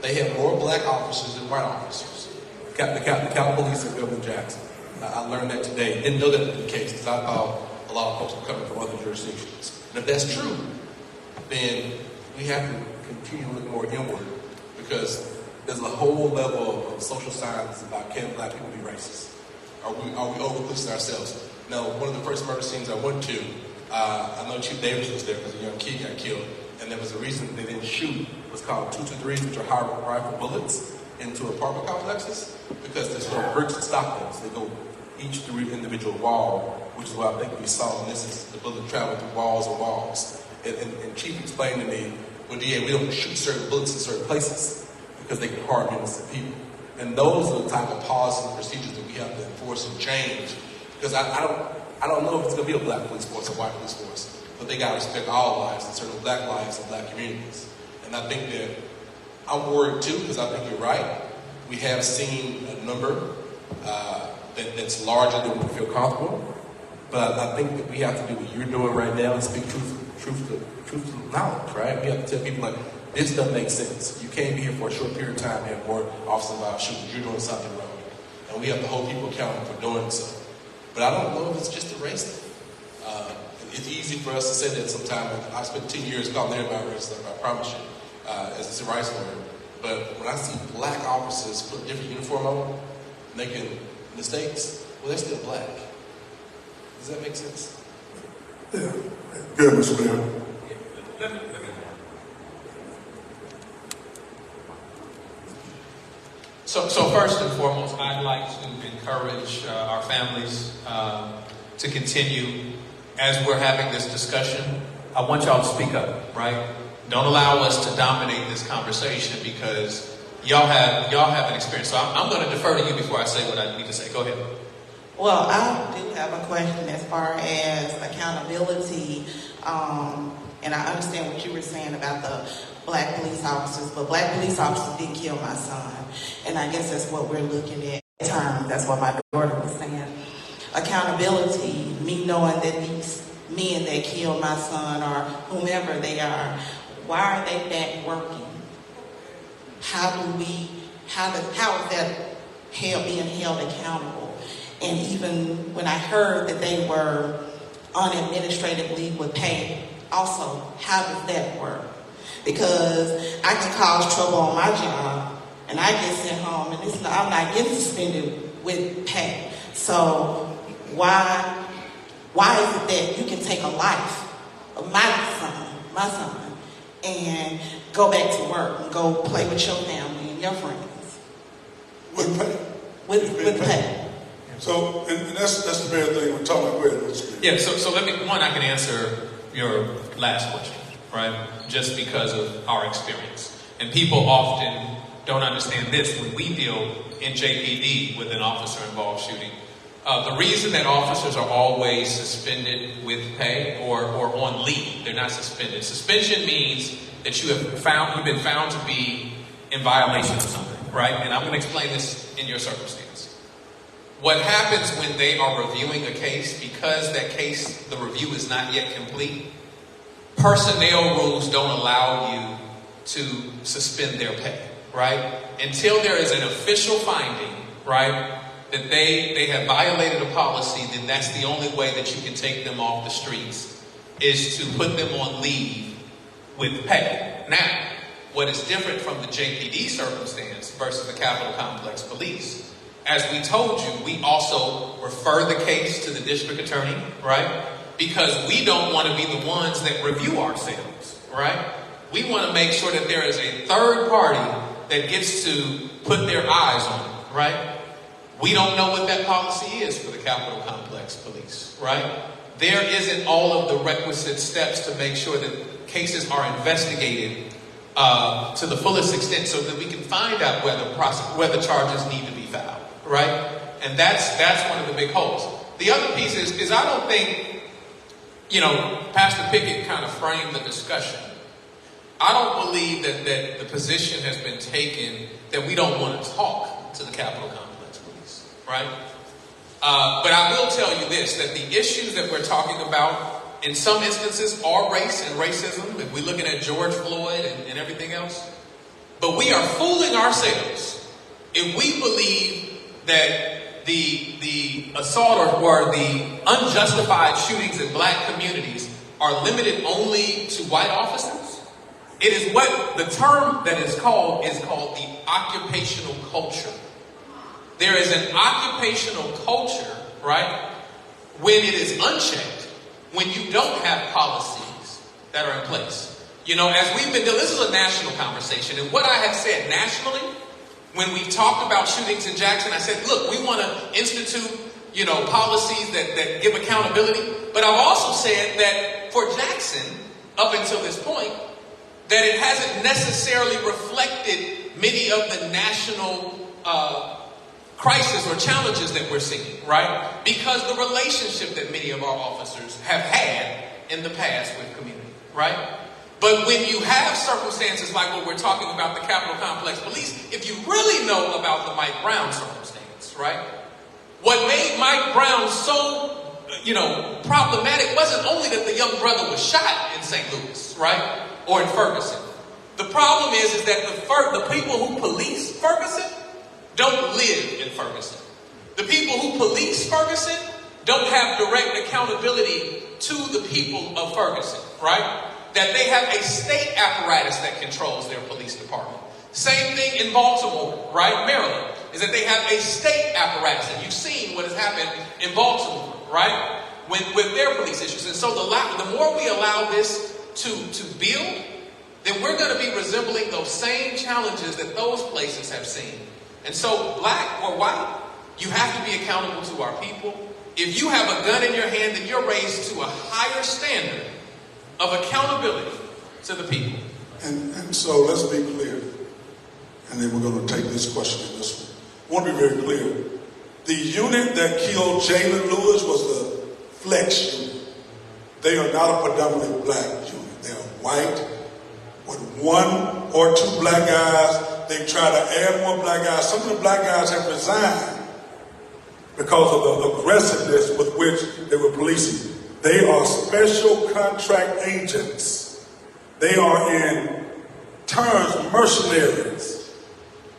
they have more black officers than white officers. The Capitol Police in Governor Jackson. I learned that today. Didn't know that was the case, because I thought a lot of folks are coming from other jurisdictions. And if that's true, then we have to continue to look more inward, because there's a whole level of social science about can black people be racist? Are we overpolicing ourselves? Now, one of the first murder scenes I went to, I know Chief Davis was there because a young kid got killed, and there was a reason they didn't shoot. It was called 223s, which are high rifle bullets, into apartment complexes, because there's no bricks and stockings. They go each through individual wall, which is what I think we saw. And this is the bullet traveling through walls and walls. And Chief explained to me, well, DA, we don't shoot certain bullets in certain places because they can harm innocent people. And those are the type of policies and procedures that we have to enforce and change. Because I don't know if it's going to be a black police force or white police force, but they got to respect all lives, and certainly black lives and black communities. And I think that I'm worried too, because I think you're right. We have seen a number that's larger than we feel comfortable. But I think that we have to do what you're doing right now and speak truth to knowledge, right? We have to tell people, like, this doesn't make sense. You can't be here for a short period of time and have more officers involved shootings. You're doing something wrong. And we have to hold people accountable for doing so. But I don't know if it's just a race thing. It's easy for us to say that sometimes. I spent 10 years calling everybody racist, I promise you, as a civil rights lawyer. But when I see black officers put a different uniform on, making mistakes, well, they're still black. Does that make sense? Yeah. Good, Mr. Mayor. So first and foremost, I'd like to encourage our families to continue. As we're having this discussion, I want y'all to speak up, right? Don't allow us to dominate this conversation, because y'all have an experience. So I'm going to defer to you before I say what I need to say. Go ahead. Well, I do have a question as far as accountability, and I understand what you were saying about the black police officers, but black police officers did kill my son, and I guess that's what we're looking at. That's what my daughter was saying. Accountability, me knowing that these men that killed my son, or whomever they are, why are they back working? How is that being held accountable? And even when I heard that they were on administrative leave with pay, also, how does that work? Because I can cause trouble on my job, and I get sent home, and I'm not getting suspended with pay. So why is it that you can take a life of my son, and go back to work and go play with your family and your friends? With pay. With pay. So, and that's the very thing we're talking about. Go ahead, Mr. Mayor. Yeah, so let me, I can answer your last question, right? Just because of our experience. And people often don't understand this when we deal in JPD with an officer-involved shooting. The reason that officers are always suspended with pay or on leave, they're not suspended. Suspension means that you've been found to be in violation of something, right? And I'm going to explain this in your circumstance. What happens when they are reviewing a case, because that case, the review is not yet complete, personnel rules don't allow you to suspend their pay, right? Until there is an official finding, right, that they have violated a policy, then that's the only way that you can take them off the streets, is to put them on leave with pay. Now, what is different from the JPD circumstance versus the Capitol Complex Police, as we told you, we also refer the case to the district attorney, right? Because we don't want to be the ones that review ourselves, right? We want to make sure that there is a third party that gets to put their eyes on it, right? We don't know what that policy is for the Capitol Complex Police, right? There isn't all of the requisite steps to make sure that cases are investigated to the fullest extent so that we can find out whether charges need to be filed, right? And that's one of the big holes. The other piece is I don't think, Pastor Pickett kind of framed the discussion. I don't believe that the position has been taken that we don't want to talk to the Capitol Complex Police, right? But I will tell you this, that the issues that we're talking about in some instances are race and racism, if we're looking at George Floyd and everything else. But we are fooling ourselves if we believe that the assault or the unjustified shootings in black communities are limited only to white officers. It is what the term that is called the occupational culture. There is an occupational culture, right? When it is unchecked, when you don't have policies that are in place. You know, as we've been doing, this is a national conversation, and what I have said nationally, when we've talked about shootings in Jackson, I said, look, we want to institute, you know, policies that give accountability. But I've also said that for Jackson, up until this point, that it hasn't necessarily reflected many of the national crisis or challenges that we're seeing, right? Because the relationship that many of our officers have had in the past with community, right? But when you have circumstances like what we're talking about, the Capitol Complex Police, if you really know about the Mike Brown circumstance, right? What made Mike Brown so, problematic wasn't only that the young brother was shot in St. Louis, right? Or in Ferguson. The problem is that the people who police Ferguson don't live in Ferguson. The people who police Ferguson don't have direct accountability to the people of Ferguson, right? That they have a state apparatus that controls their police department. Same thing in Baltimore, right? Maryland, is that they have a state apparatus. And you've seen what has happened in Baltimore, right? With their police issues. And so the more we allow this to build, then we're going to be resembling those same challenges that those places have seen. And so black or white, you have to be accountable to our people. If you have a gun in your hand, then you're raised to a higher standard of accountability to the people. And so let's be clear, and then we're going to take this question and this one. I want to be very clear. The unit that killed Jalen Lewis was the flex unit. They are not a predominantly black unit. They are white with one or two black guys. They try to add more black guys. Some of the black guys have resigned because of the aggressiveness with which they were policing. They are special contract agents. They are in terms mercenaries.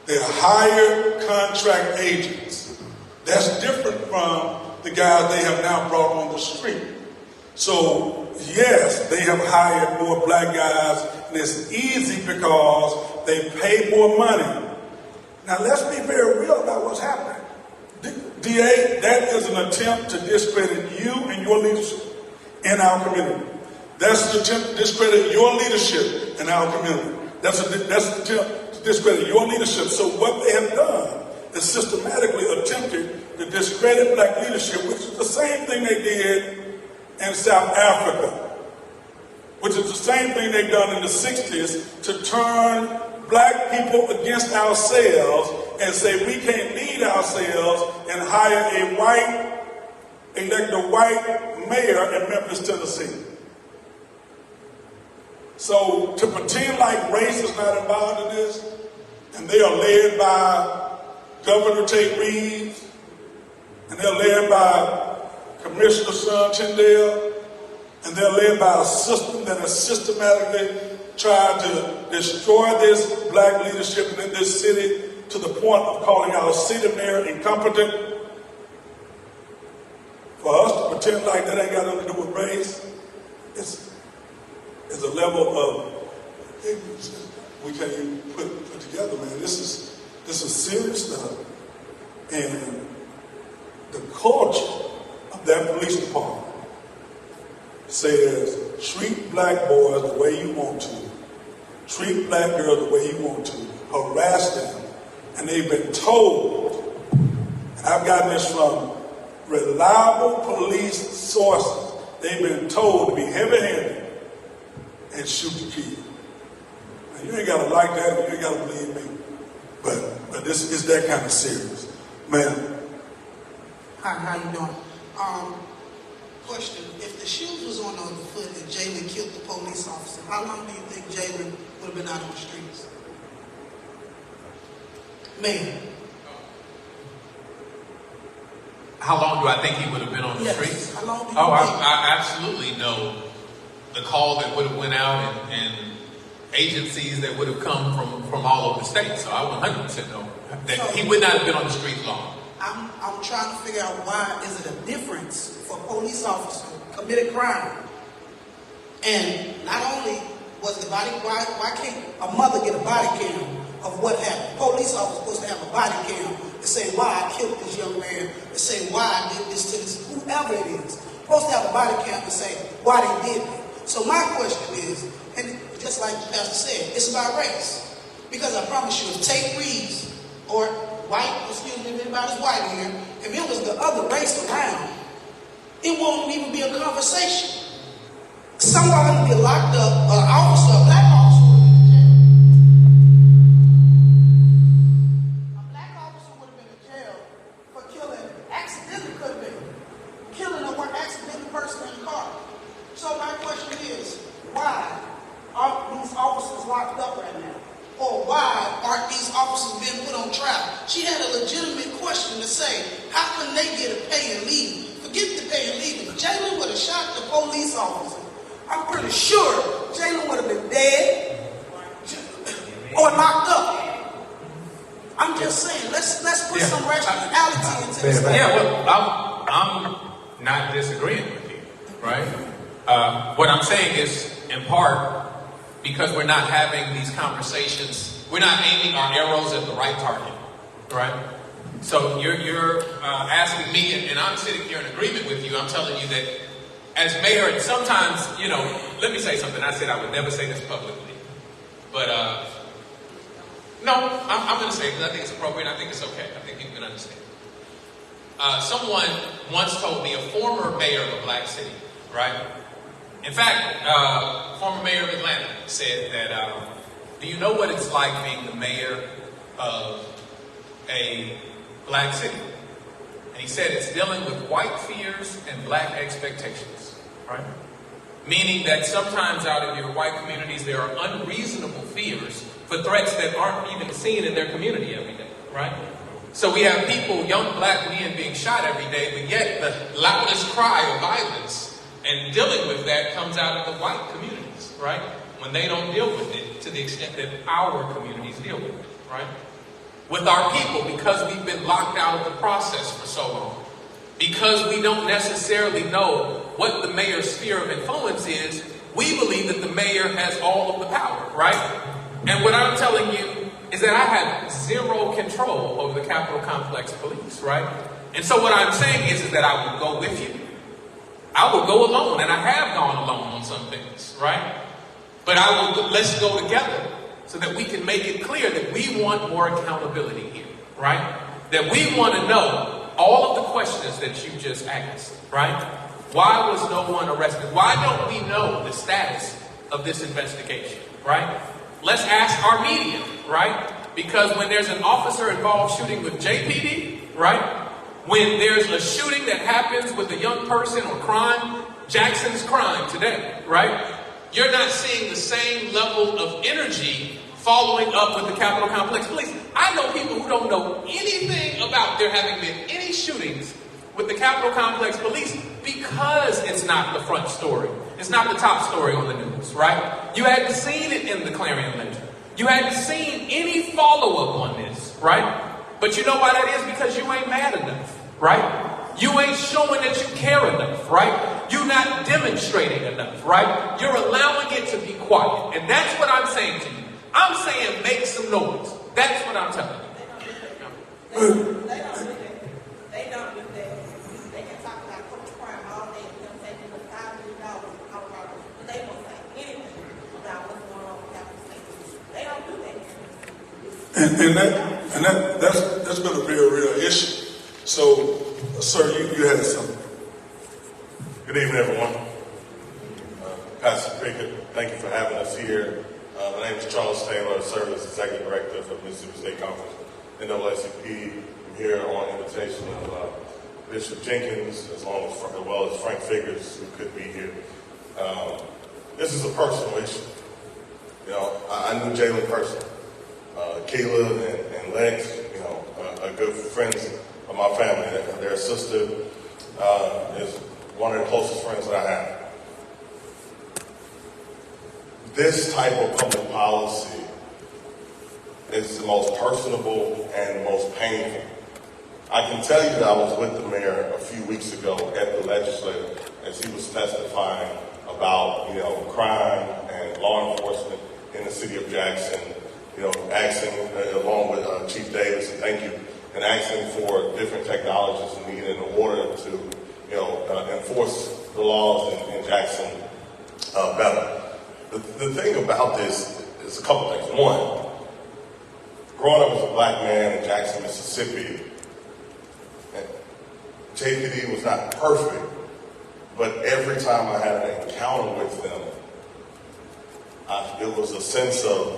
They are hired contract agents. That's different from the guys they have now brought on the street. So, yes, they have hired more black guys, and it's easy because they pay more money. Now, let's be very real about what's happening. DA, that is an attempt to discredit you and your leadership in our community. That's an attempt to discredit your leadership in our community. That's an attempt to discredit your leadership. So what they have done is systematically attempted to discredit black leadership, which is the same thing they did in South Africa, which is the same thing they've done in the 60s to turn black people against ourselves and say we can't lead ourselves and hire elect a white mayor in Memphis, Tennessee. So to pretend like race is not involved in this, and they are led by Governor Tate Reeves, and they're led by Commissioner Sean Tyndale, and they're led by a system that has systematically tried to destroy this black leadership in this city to the point of calling our city mayor incompetent. For us to pretend like that ain't got nothing to do with race, it's a level of ignorance we can't even put together, man. This is serious stuff. And the culture of that police department says, treat black boys the way you want to, treat black girls the way you want to, harass them. And they've been told, and I've gotten this from reliable police sources, they've been told to be heavy-handed and shoot the kid. Now, you ain't got to like that, you ain't got to believe me, but this is that kind of serious. Man. Hi, how you doing? Question, if the shoes was on the foot and Jalen killed the police officer, how long do you think Jalen would have been out on the streets? Man. How long do I think he would have been on the streets? How long do you think? I absolutely know the call that would have went out and agencies that would have come from all over the state. So I 100% know that he would not have been on the streets long. I'm I'm trying to figure out why is it a difference for a police officer committed crime. And not only was the body, why can't a mother get a body cam of what happened? Police officer supposed to have a body cam to say why I killed this young man, to say why I did this to this, whoever it is. Supposed to have a body cam to say why they did it. So my question is, and just like the pastor said, it's about race. Because I promise you, if Tate Reeves or white, excuse me, if anybody's white here, if it was the other race around, it won't even be a conversation. Somebody would be locked up, an officer, a black officer would have been in jail. A black officer would have been in jail for killing, accidentally could have been, killing a accidental person in the car. So my question is, why are these officers locked up right now? Or why aren't these officers being put on trial? She had a legitimate question to say, how can they get a pay and leave? Forget the pay and leave. If Jalen would have shot the police officer, I'm pretty sure Jalen would have been dead or locked up. I'm just saying, let's put some rationality into this. Yeah, well, I'm not disagreeing with you, right? What I'm saying is, in part, because we're not having these conversations, we're not aiming our arrows at the right target, right? So you're asking me, and I'm sitting here in agreement with you. I'm telling you that as mayor, and sometimes, you know, let me say something. I said I would never say this publicly, but no, I'm going to say it because I think it's appropriate. I think it's okay. I think people can understand. Someone once told me, a former mayor of a black city, right? In fact, former mayor of Atlanta said that, do you know what it's like being the mayor of a black city? And he said it's dealing with white fears and black expectations, right? Meaning that sometimes out in your white communities, there are unreasonable fears for threats that aren't even seen in their community every day, right? So we have people, young black men being shot every day, but yet the loudest cry of violence and dealing with that comes out of the white communities, right? When they don't deal with it to the extent that our communities deal with it, right? With our people, because we've been locked out of the process for so long, because we don't necessarily know what the mayor's sphere of influence is, we believe that the mayor has all of the power, right? And what I'm telling you is that I have zero control over the Capitol Complex Police, right? And so what I'm saying is that I will go with you. I will go alone, and I have gone alone on some things, right? But let's go together so that we can make it clear that we want more accountability here, right? That we want to know all of the questions that you just asked, right? Why was no one arrested? Why don't we know the status of this investigation, right? Let's ask our media, right? Because when there's an officer involved shooting with JPD, right? When there's a shooting that happens with a young person or crime, Jackson's crime today, right? You're not seeing the same level of energy following up with the Capitol Complex Police. I know people who don't know anything about there having been any shootings with the Capitol Complex Police because it's not the front story. It's not the top story on the news, right? You hadn't seen it in the Clarion Ledger. You hadn't seen any follow-up on this, right? But you know why that is? Because you ain't mad enough, right? You ain't showing that you care enough, right? You're not demonstrating enough, right? You're allowing it to be quiet. And that's what I'm saying to you. I'm saying make some noise. That's what I'm telling you. They don't do that. They don't do that. They can talk about crime all day and them taking the $5 million out of our, but they don't say anything about what's going on with Capitol State. They don't do that. And that's been a very real issue. So, sir, you had something. Good evening, everyone. Pastor Pickett, thank you for having us here. My name is Charles Taylor. I serve as Executive Director for the Mississippi State Conference, NAACP. I'm here on invitation of Bishop Jenkins, as well as Frank Figures, who could be here. This is a personal issue. You know, I knew Jalen personally. Keila and Lex, you know, are good friends of my family. Their sister is one of the closest friends that I have. This type of public policy is the most personable and most painful I can tell you that I was with the mayor a few weeks ago at the legislature as he was testifying about, crime and law enforcement in the city of Jackson, asking, along with Chief Davis, and thank you, and asking for different technologies needed in order to, enforce the laws in Jackson better. The thing about this is a couple things. One, growing up as a black man in Jackson, Mississippi, JPD was not perfect, but every time I had an encounter with them, it was a sense of,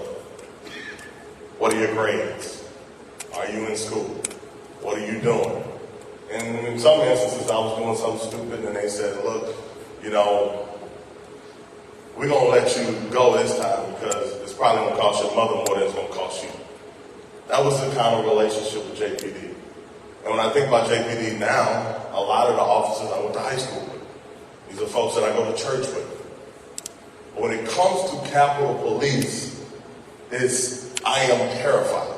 what are your grades? Are you in school? What are you doing? And in some instances, I was doing something stupid, and they said, look, we're going to let you go this time because it's probably going to cost your mother more than it's going to cost you. That was the kind of relationship with JPD. And when I think about JPD now, a lot of the officers I went to high school with. These are folks that I go to church with. But when it comes to Capitol Police, I am terrified.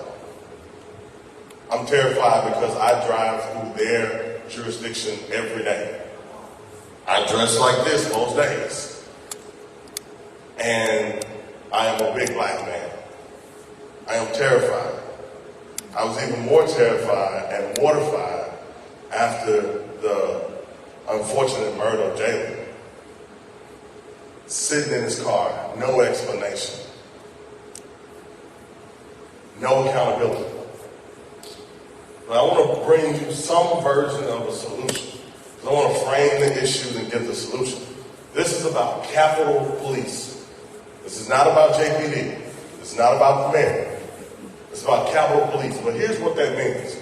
I'm terrified because I drive through their jurisdiction every day. I dress like this most days. And I am a big black man. I am terrified. I was even more terrified and mortified after the unfortunate murder of Jalen. Sitting in his car, no explanation, no accountability. But I want to bring you some version of a solution. I want to frame the issues and give the solution. This is about Capitol Police. This is not about JPD. This is not about the mayor. It's about Capitol Police. But here's what that means.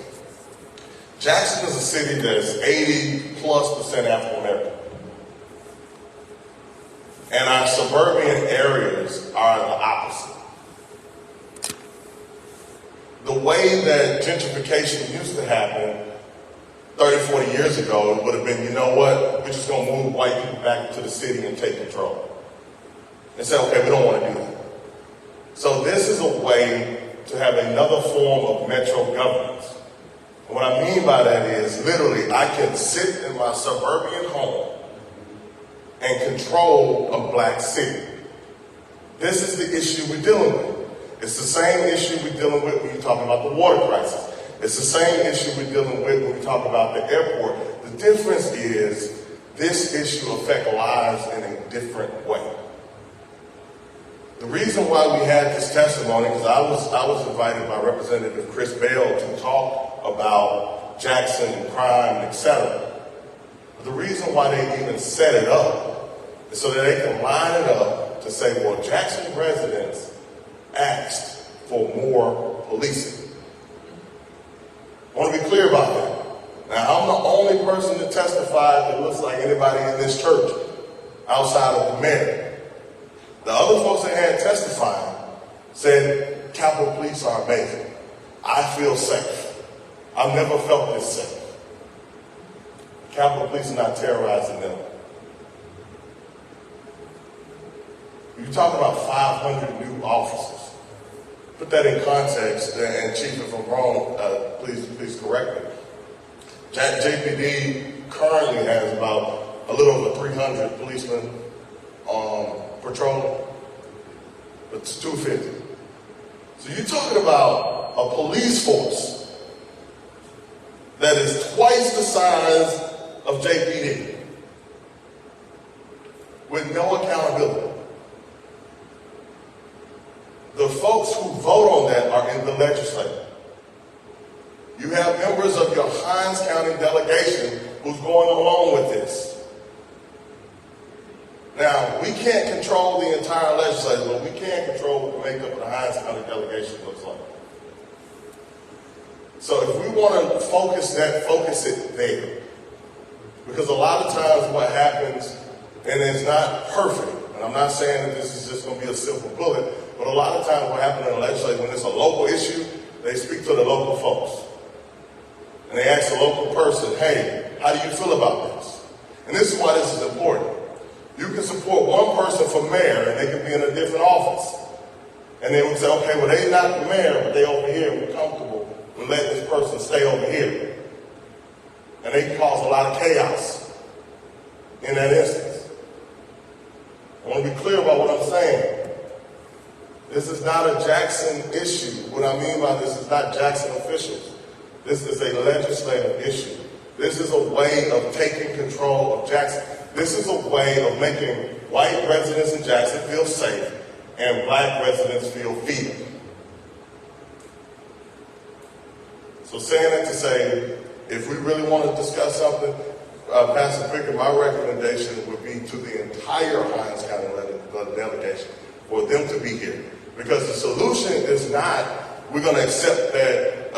Jackson is a city that's 80+% African American. And our suburban areas are the opposite. The way that gentrification used to happen 30, 40 years ago, it would have been, we're just going to move white people back into the city and take control. And say, okay, we don't want to do that. So this is a way to have another form of metro governance. And what I mean by that is, literally, I can sit in my suburban home and control a black city. This is the issue we're dealing with. It's the same issue we're dealing with when you're talking about the water crisis. It's the same issue we're dealing with when we talk about the airport. The difference is this issue affects lives in a different way. The reason why we had this testimony, because I was invited by Representative Chris Bell to talk about Jackson and crime, etc. But the reason why they even set it up is so that they can line it up to say, well, Jackson residents asked for more policing. I want to be clear about that. Now, I'm the only person that testified that looks like anybody in this church outside of the mayor. The other folks that had testified said Capitol Police are amazing. I feel safe. I've never felt this safe. Capitol Police are not terrorizing them. You're talking about 500 new officers. Put that in context, and Chief, if I'm wrong, please correct me. JPD currently has about a little over 300 policemen on patrol, but it's 250. So you're talking about a police force that is twice the size of JPD with no accountability. The folks who vote on that are in the legislature. You have members of your Hinds County delegation who's going along with this. Now, we can't control the entire legislature, but we can control what the makeup of the Hinds County delegation looks like. So if we want to focus it there. Because a lot of times what happens, and it's not perfect, and I'm not saying that this is just going to be a silver bullet, but a lot of times what happens in the legislature, when it's a local issue, they speak to the local folks. And they ask the local person, hey, how do you feel about this? And this is why this is important. You can support one person for mayor, and they can be in a different office. And they would say, okay, well, they're not the mayor, but they're over here. We're comfortable with letting this person stay over here. and they can cause a lot of chaos in that instance. I want to be clear about what I'm saying. This is not a Jackson issue. What I mean by this is not Jackson officials. This is a legislative issue. This is a way of taking control of Jackson. This is a way of making white residents in Jackson feel safe and black residents feel fear. So saying that to say, if we really want to discuss something, Pastor Pickett, my recommendation would be to the entire Hinds County delegation for them to be here. Because the solution is not, we're going to accept that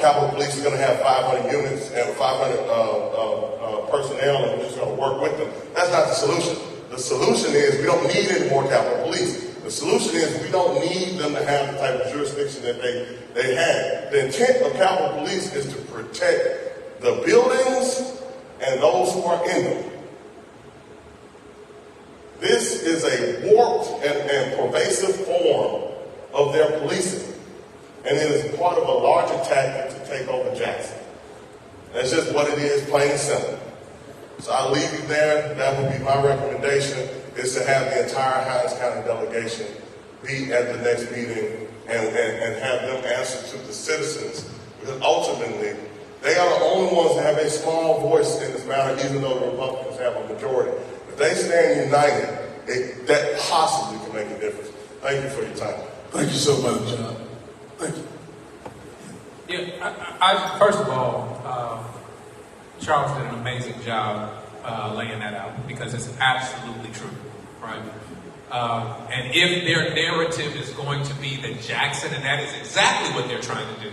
Capitol Police is going to have 500 units and 500 personnel and we're just going to work with them. That's not the solution. The solution is we don't need any more Capitol Police. The solution is we don't need them to have the type of jurisdiction that they have. The intent of Capitol Police is to protect the buildings and those who are in them. This is a warped and pervasive form of their policing. And it is part of a larger tactic to take over Jackson. That's just what it is, plain and simple. So I'll leave you there. That would be my recommendation, is to have the entire Hinds County delegation be at the next meeting and have them answer to the citizens. Because ultimately, they are the only ones that have a small voice in this matter, even though the Republicans have a majority. If they stand united, that possibly can make a difference. Thank you for your time. Thank you so much, John. Thank you. Yeah, I first of all, Charles did an amazing job laying that out because it's absolutely true, right? And if their narrative is going to be that Jackson, and that is exactly what they're trying to do,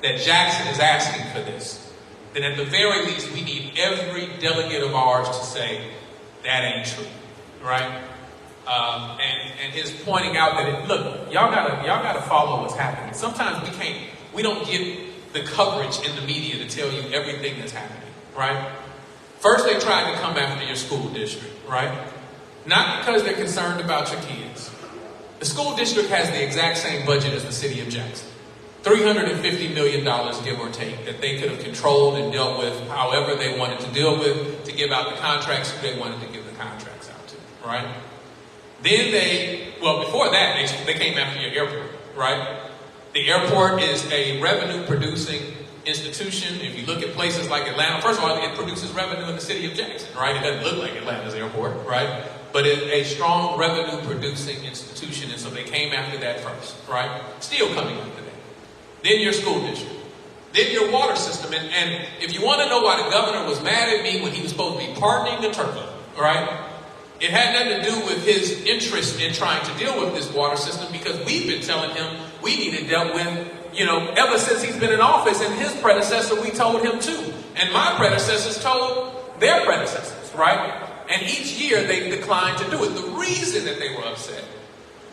that Jackson is asking for this, then at the very least we need every delegate of ours to say that ain't true, right? And his pointing out that look, y'all gotta follow what's happening. Sometimes we don't get the coverage in the media to tell you everything that's happening, right? First they tried to come after your school district, right? Not because they're concerned about your kids. The school district has the exact same budget as the city of Jackson. $350 million, give or take, that they could have controlled and dealt with however they wanted to deal with, to give out the contracts who they wanted to give the contracts out to, right? Then before that, they came after your airport, right? The airport is a revenue-producing institution. If you look at places like Atlanta, first of all, it produces revenue in the city of Jackson, right? It doesn't look like Atlanta's airport, right? But it's a strong revenue-producing institution, and so they came after that first, right? Still coming after that. Then your school district. Then your water system. And if you want to know why the governor was mad at me when he was supposed to be pardoning the turkey, right? It had nothing to do with his interest in trying to deal with this water system, because we've been telling him we need it dealt with, ever since he's been in office, and his predecessor, we told him too. And my predecessors told their predecessors, right? And each year they declined to do it. The reason that they were upset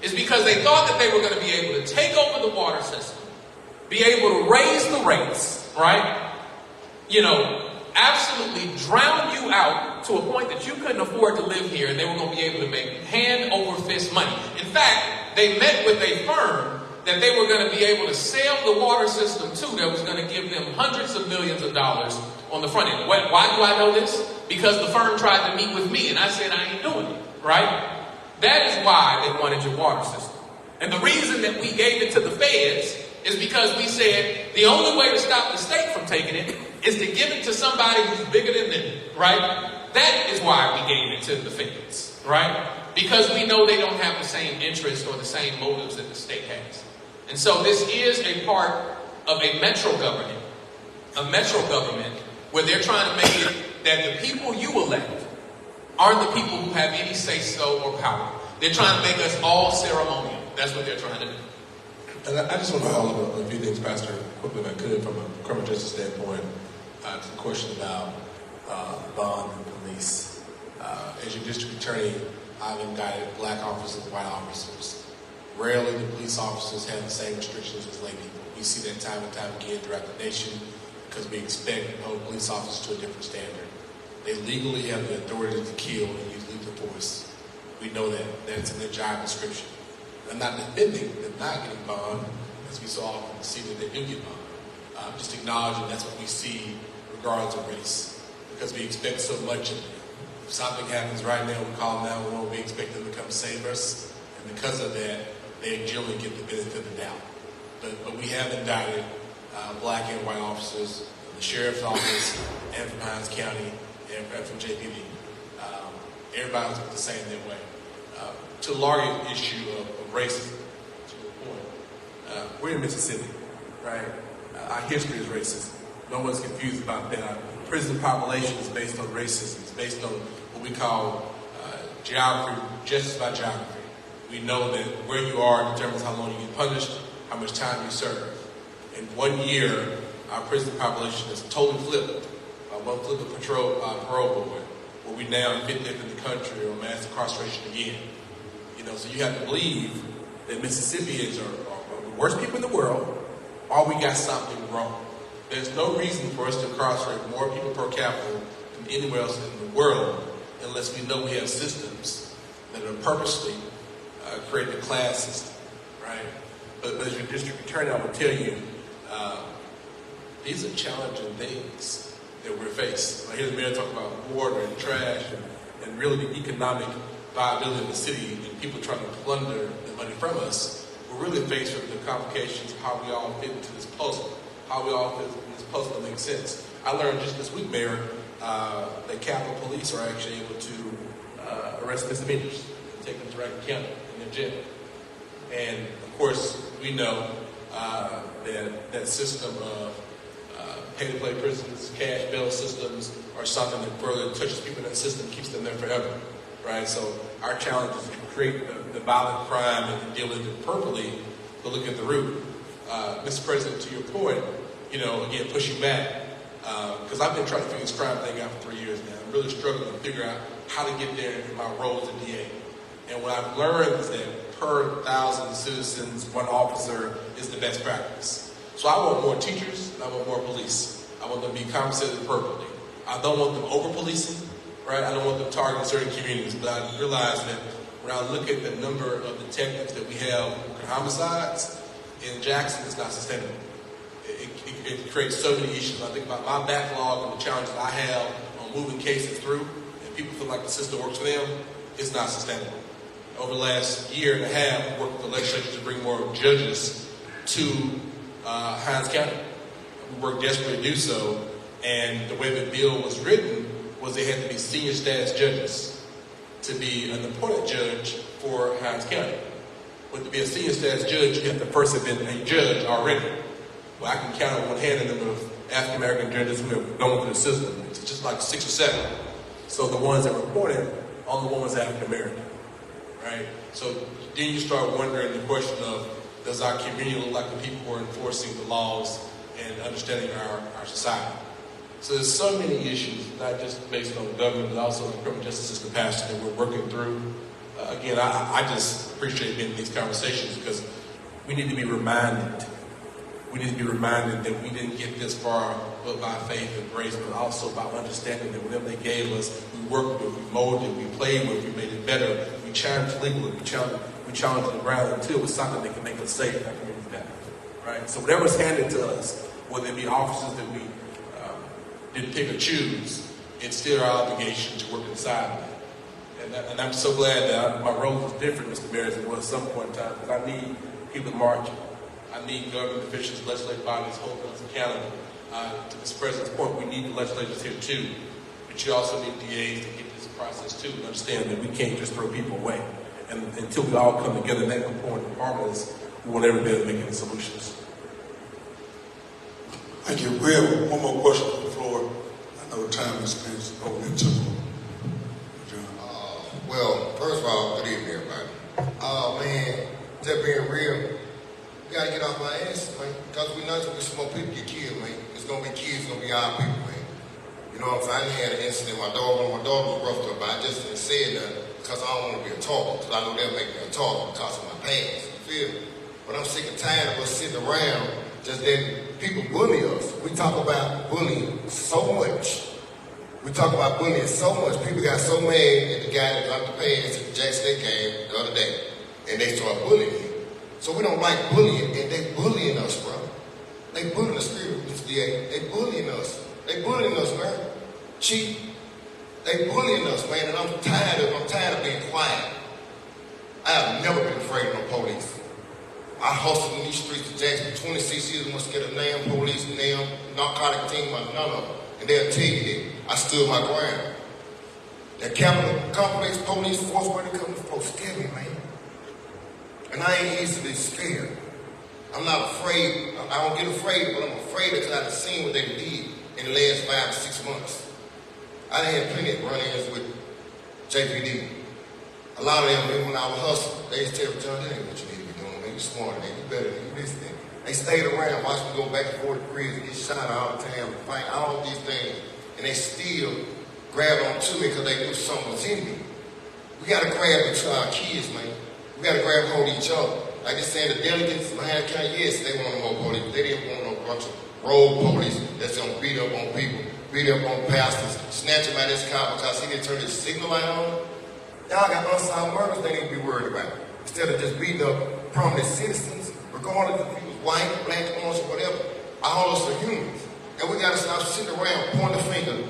is because they thought that they were going to be able to take over the water system, be able to raise the rates, right? Absolutely drown you out to a point that you couldn't afford to live here, and they were going to be able to make hand over fist money. In fact, they met with a firm that they were going to be able to sell the water system to, that was going to give them hundreds of millions of dollars on the front end. Why do I know this? Because the firm tried to meet with me, and I said I ain't doing it, right? That is why they wanted your water system. And the reason that we gave it to the feds is because we said the only way to stop the state from taking it is to give it to somebody who's bigger than them, right? That is why we gave it to the feds, right? Because we know they don't have the same interest or the same motives that the state has. And so this is a part of a metro government where they're trying to make it that the people you elect aren't the people who have any say-so or power. They're trying to make us all ceremonial. That's what they're trying to do. And I just want to follow up a few things, Pastor, quickly if I could, from a criminal justice standpoint, to the question about bond and police. As your district attorney, I've indicted black officers and white officers. Rarely do police officers have the same restrictions as lay people. We see that time and time again throughout the nation because we expect to hold police officers to a different standard. They legally have the authority to kill and use lethal force. We know that. That's in their job description. I'm not defending them not getting bond, as we so often see that they do get bond. Just acknowledging that's what we see regardless of race, because we expect so much of them. If something happens right now, we call 911, we expect them to come save us, and because of that, they generally get the benefit of the doubt. But we have indicted black and white officers, the sheriff's office, and from Hines County, and from JPD. Everybody was the same that way. To the larger issue of racism, to the point, we're in Mississippi, right? Our history is racism. No one's confused about that. Our prison population is based on racism. It's based on what we call geography, justice by geography. We know that where you are determines how long you get punished, how much time you serve. In 1 year, our prison population is totally flipped by one flip of parole board, where we now 50th in the country or mass incarceration again. So you have to believe that Mississippians are the worst people in the world, or we got something wrong. There's no reason for us to incarcerate more people per capita than anywhere else in the world unless we know we have systems that are purposely creating a class system, right? But as your district attorney, I will tell you, these are challenging things that we're facing. I hear the mayor talk about water and trash and really the economic viability of the city and people trying to plunder the money from us. We're really faced with the complications of how we all fit into this puzzle, how we all fit in this puzzle that makes sense. I learned just this week, Mayor, that Capitol Police are actually able to arrest misdemeanors and take them to Rankin County in their jail. And of course, we know that system of pay-to-play prisons, cash bail systems are something that further touches people in that system, keeps them there forever, right? So our challenge is to create the violent crime and deal with it appropriately, but look at the root. Mr. President, to your point, again, pushing back, because I've been trying to figure this crime thing out for 3 years now. I'm really struggling to figure out how to get there in my role as a DA. And what I've learned is that per 1,000 citizens, one officer is the best practice. So I want more teachers, and I want more police. I want them to be compensated appropriately. I don't want them over-policing, right? I don't want them targeting certain communities, but I realize that when I look at the number of detectives that we have working homicides, in Jackson, it's not sustainable. It creates so many issues. I think about my backlog and the challenges I have on moving cases through, and people feel like the system works for them. It's not sustainable. Over the last year and a half, we worked with the legislature to bring more judges to Hines County. We worked desperately to do so, and the way the bill was written was they had to be senior status judges to be an appointed judge for Hines County. But to be a senior status judge, you have to first have been a judge already. Well, I can count on one hand the number of African American judges who have gone through the system. It's just like 6 or 7. So the ones that were appointed, only one was African American, right? So then you start wondering the question of, does our community look like the people who are enforcing the laws and understanding our society? So there's so many issues, not just based on government, but also the criminal justice system capacity that we're working through. Again, I just appreciate being in these conversations because we need to be reminded. We need to be reminded that we didn't get this far but by faith and grace, but also by understanding that whatever they gave us, we worked with, we molded, we played with, we made it better, we challenged legally, we challenged the ground until it was something that can make us safe and our community better. Right? So whatever's handed to us, whether it be officers that we didn't pick or choose, it's still our obligation to work inside of that. And I'm so glad that my role was different, Mr. Mayor, as it was at some point in time, because I need people marching. I need government officials, legislative bodies holding us accountable. To Mr. President's point, we need the legislators here too. But you also need DAs to get this process too and understand that we can't just throw people away. And until we all come together in that component of harmonies, we won't ever be able to make any solutions. Thank you. We have one more question on the floor. I know time is spent over into well, first of all, good evening, everybody. Man, just being real, we gotta get off our asses, man. Because we know that some more people get killed, man. It's gonna be kids, it's gonna be our people, man. You know what I'm saying? I had an incident. When my daughter was roughed up, but I just didn't say nothing because I don't want to be a target. Because I know they'll make me a target because of my past. You feel me? But I'm sick and tired of us sitting around just letting people bully us. We talk about bullying so much. We talk about bullying so much. People got so mad at the guy that dropped the pants at the Jack State game the other day. And they start bullying him. So we don't like bullying, and they bullying us, bro. They bullying the spirit, Mr. DA. They bullying us. They They bullying us, man. Chief, they bullying us, man, and I'm tired of being quiet. I have never been afraid of no police. I hustled in these streets of Jackson 26 years, must get a damn police, damn narcotic team, none of them. And they'll tell you that I stood my ground. That Capitol Complex police force where they come to scare me, man. And I ain't easily scared. I'm not afraid. I don't get afraid, but I'm afraid because I've seen what they did in the last 5 to 6 months. I done had plenty of run-ins with JPD. A lot of them, when I was hustling, they used to tell me, John, that ain't what you need to be doing, man. You smarter, man. You better than this thing. They stayed around, watched me go back and forth to prison, get shot all the time, fight all these things. And they still grabbed on to me because they knew something was in me. We got to grab into our kids, man. We got to grab hold of each other. Like they saying, the delegates from Hannah County, yes, they want more police. They didn't want no bunch of road police that's going to beat up on people, beat up on pastors, snatch him out of his car because he didn't turn his signal light on. Y'all got unsolved murders they need to be worried about. Instead of just beating up prominent citizens, regardless if he was white, black, orange, or whatever, all of us are humans. And we got to stop sitting around pointing the finger,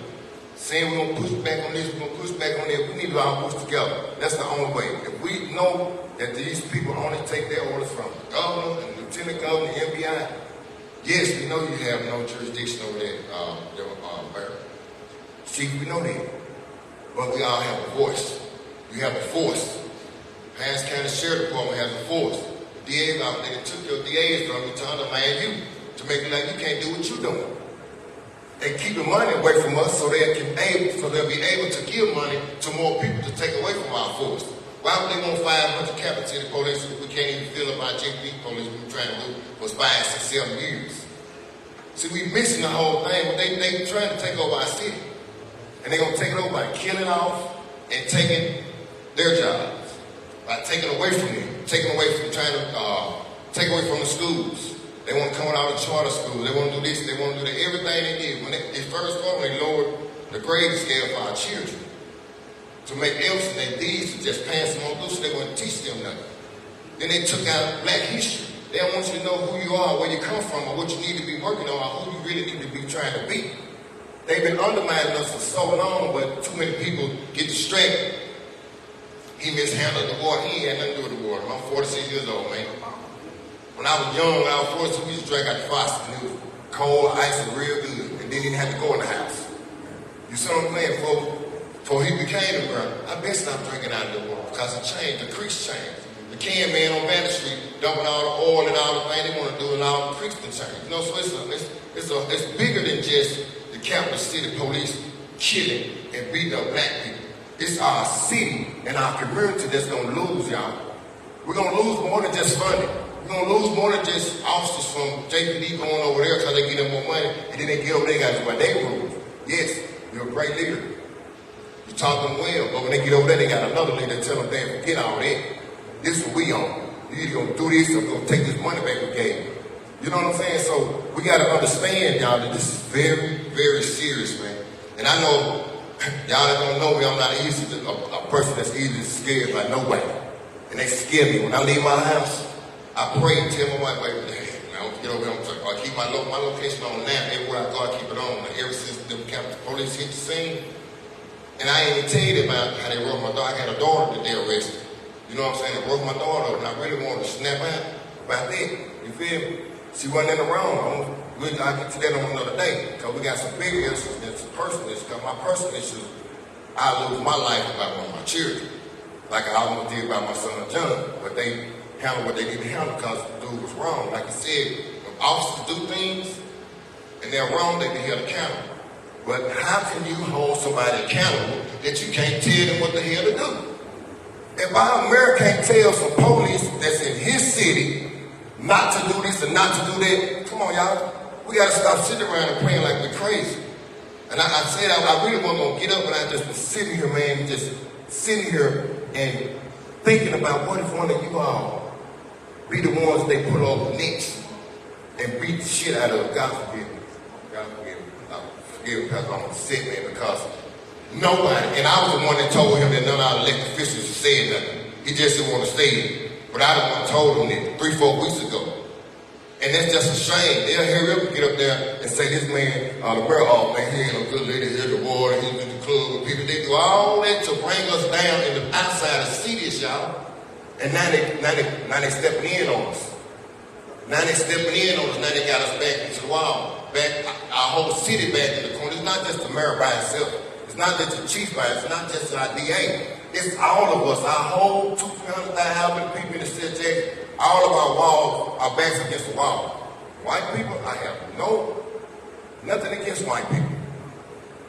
saying we're going to push back on this, we're going to push back on that. We need to all push together. That's the only way. If we know that these people only take their orders from the governor and the lieutenant governor, the FBI, yes, we know you have no jurisdiction over that, Barry. Chief, we know that. But we all have a voice. You have a force. Harris County Sheriff Department has a force. DA's office, they took your DA's from you to undermine you, to make it like you can't do what you're doing. They keep the money away from us so they'll be able to give money to more people to take away from our force. Why would they want 500 Capital City police if we can't even feel about JP police we've been trying to do for 5, 6, 7 years? See, we missing the whole thing, but they trying to take over our city. And they're going to take it over by killing off and taking their jobs, by taking away from them, taking away from trying to take away from the schools. They want to come out of charter schools. They want to do this. They want to do that. Everything they did. When they first started, they lowered the grade scale for our children to make emphasis that these to just pass them on through so they wouldn't teach them nothing. Then they took out black history. They don't want you to know who you are, where you come from, or what you need to be working on, or who you really need to be trying to be. They've been undermining us for so long, but too many people get distracted. He mishandled the water. He ain't had nothing to do with the water. I'm 46 years old, man. When I was young, when I was 42, we used to drink out the faucet. And it was cold, ice, and real good. And then he didn't have to go in the house. You see what I'm saying? Before he became a girl, I been stopped drinking out of the water because it changed. The creeks changed. The can man on Banner Street dumping all the oil and all the things they want to do, and all the creeks been changed. You know, so it's bigger than just the capital city police killing and beating up black people. It's our city and our community that's going to lose, y'all. We're going to lose more than just funding. We're going to lose more than just officers from JPD going over there because they get them more money, and then they get over there, guys, by their rules. Yes, you're a great leader. You talk them well, but when they get over there, they got another leader that tell them, damn, forget all that. This is what we on. You either going to do this or we're going to take this money back we gave you. You know what I'm saying? So we got to understand, y'all, that this is very, very serious, man. And I know, y'all that don't know me, I'm not a person that's easily scared by nobody. And they scare me. When I leave my house, I pray and tell my wife, wait, I don't get over there. I keep my location on now. Everywhere I go, I keep it on. Like, ever since the police hit the scene. And I ain't even tell you about how they wrote my daughter. I had a daughter that they arrested. You know what I'm saying? They wrote my daughter, and I really wanted to snap out about that. You feel me? She wasn't in the wrong. I'll get to that on another day. Because we got some big issues and some personal issues. Because my personal issues, I lose my life about one of my children. Like I almost did about my son John. But they handled what they need to handle because the dude was wrong. Like I said, when officers do things and they're wrong, they be held accountable. But how can you hold somebody accountable that you can't tell them what the hell to do? If our mayor can't tell some police that's in his city not to do this and not to do that, come on, y'all. We got to stop sitting around and praying like we're crazy. And I said I really wasn't going to get up, but I just was sitting here, man, just sitting here and thinking about what if one of you all be the ones they put over next and beat the shit out of. God forgive me. God forgive me. Forgive me because I'm upset, man, because nobody, and I was the one that told him that none of our elected officials said nothing. He just didn't want to say it. But I the one told him that 3-4 weeks ago. And that's just a shame. They'll hurry up and get up there and say, this man, the mayor, oh man, he ain't no good lady, here's the water, he's in the club with people. They do all that to bring us down in the outside of cities, y'all. And now they stepping in on us. Now they stepping in on us. Now they got us back into the wall. Back our whole city back in the corner. It's not just the mayor by himself. It's not just the chief by himself. It's not just our DA. It's all of us. Our whole 200,000 people in the city. All of our walls are backs against the wall. White people, I have nothing against white people.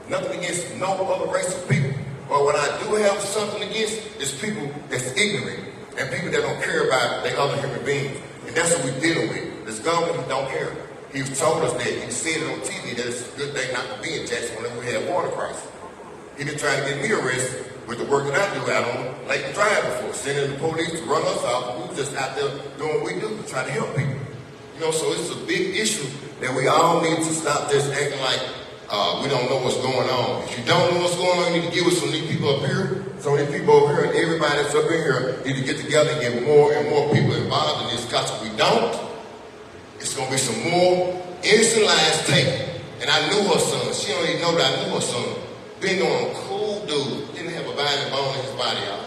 Nothing against no other race of people. But what I do have something against is people that's ignorant and people that don't care about their other human beings. And that's what we're dealing with. This government don't care. He's told us that. He said it on TV that it's a good thing not to be in Jackson whenever we had water crisis. He been trying to get me arrested with the work that I do out on Lake Drive before, sending the police to run us off. We were just out there doing what we do to try to help people. You know, so it's a big issue that we all need to stop just acting like we don't know what's going on. If you don't know what's going on, you need to get with some of these people up here. Some of these people over here and everybody that's up in here need to get together and get more and more people involved in this. Because if we don't, it's going to be some more innocent lives taken. And I knew her son. She don't even know that I knew her son. Being on a cool dude. Didn't have a body bone in his body, y'all.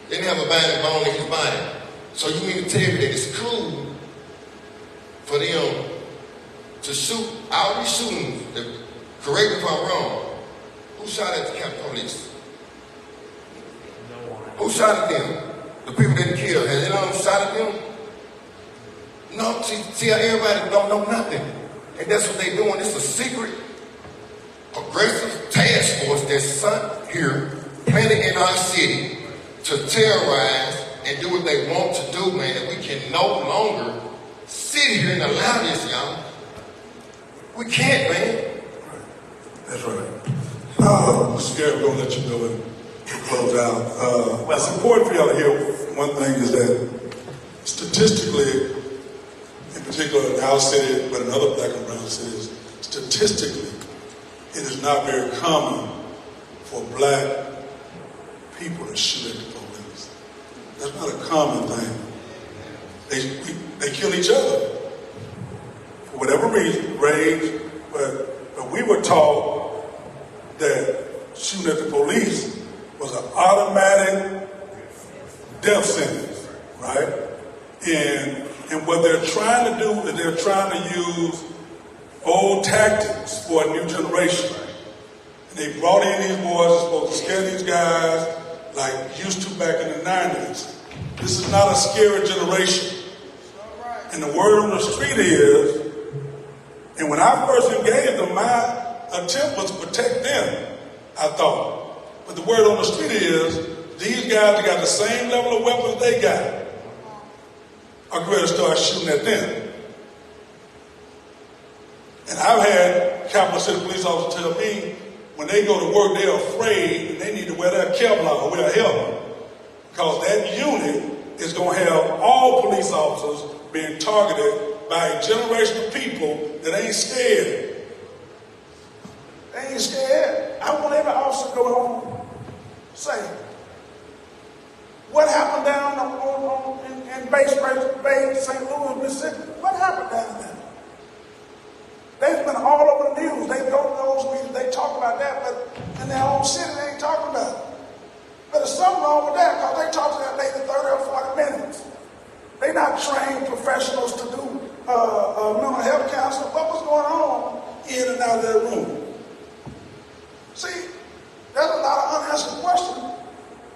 Didn't have a body bone in his body. So you mean to tell me that it's cool for them to shoot all these shootings? Correct me if I'm wrong. Who shot at the Capitol Police? No one. Who shot at them? The people that killed. Has anyone shot at them? No. See how everybody don't know nothing. And that's what they're doing. It's a secret, aggressive task force that's sent here, planted in our city to terrorize and do what they want to do, man. And we can no longer sit here and allow this, y'all. We can't, man. That's right. Mr. Gary, we're going to let you go and close out. It's important for y'all to hear one thing is that statistically, in particular in our city, but in other black and brown cities, statistically, it is not very common for black people to shoot at the police. That's not a common thing. They kill each other for whatever reason, rage, but we were taught that shooting at the police was an automatic death sentence, right? And what they're trying to do is they're trying to use old tactics for a new generation. And they brought in these boys supposed to scare these guys like used to back in the 90s. This is not a scary generation. And the word on the street is, and when I first engaged them, my attempt was to protect them, I thought. But the word on the street is, these guys that got the same level of weapons they got are going to start shooting at them. And I've had Capital City police officers tell me, when they go to work, they're afraid and they need to wear their Kevlar or wear a helmet. Because that unit is going to have all police officers being targeted by a generation of people that ain't scared. They ain't scared. I want every officer to go home say, what happened down in Bay, St. Louis, Mississippi? What happened down there? They've been all over the news. They go to those meetings, they talk about that, but in their own city, they ain't talking about it. But there's something wrong with that, because they talk to that lady 30 or 40 minutes. They're not trained professionals to do mental health counseling. What was going on in and out of that room? See, there's a lot of unanswered questions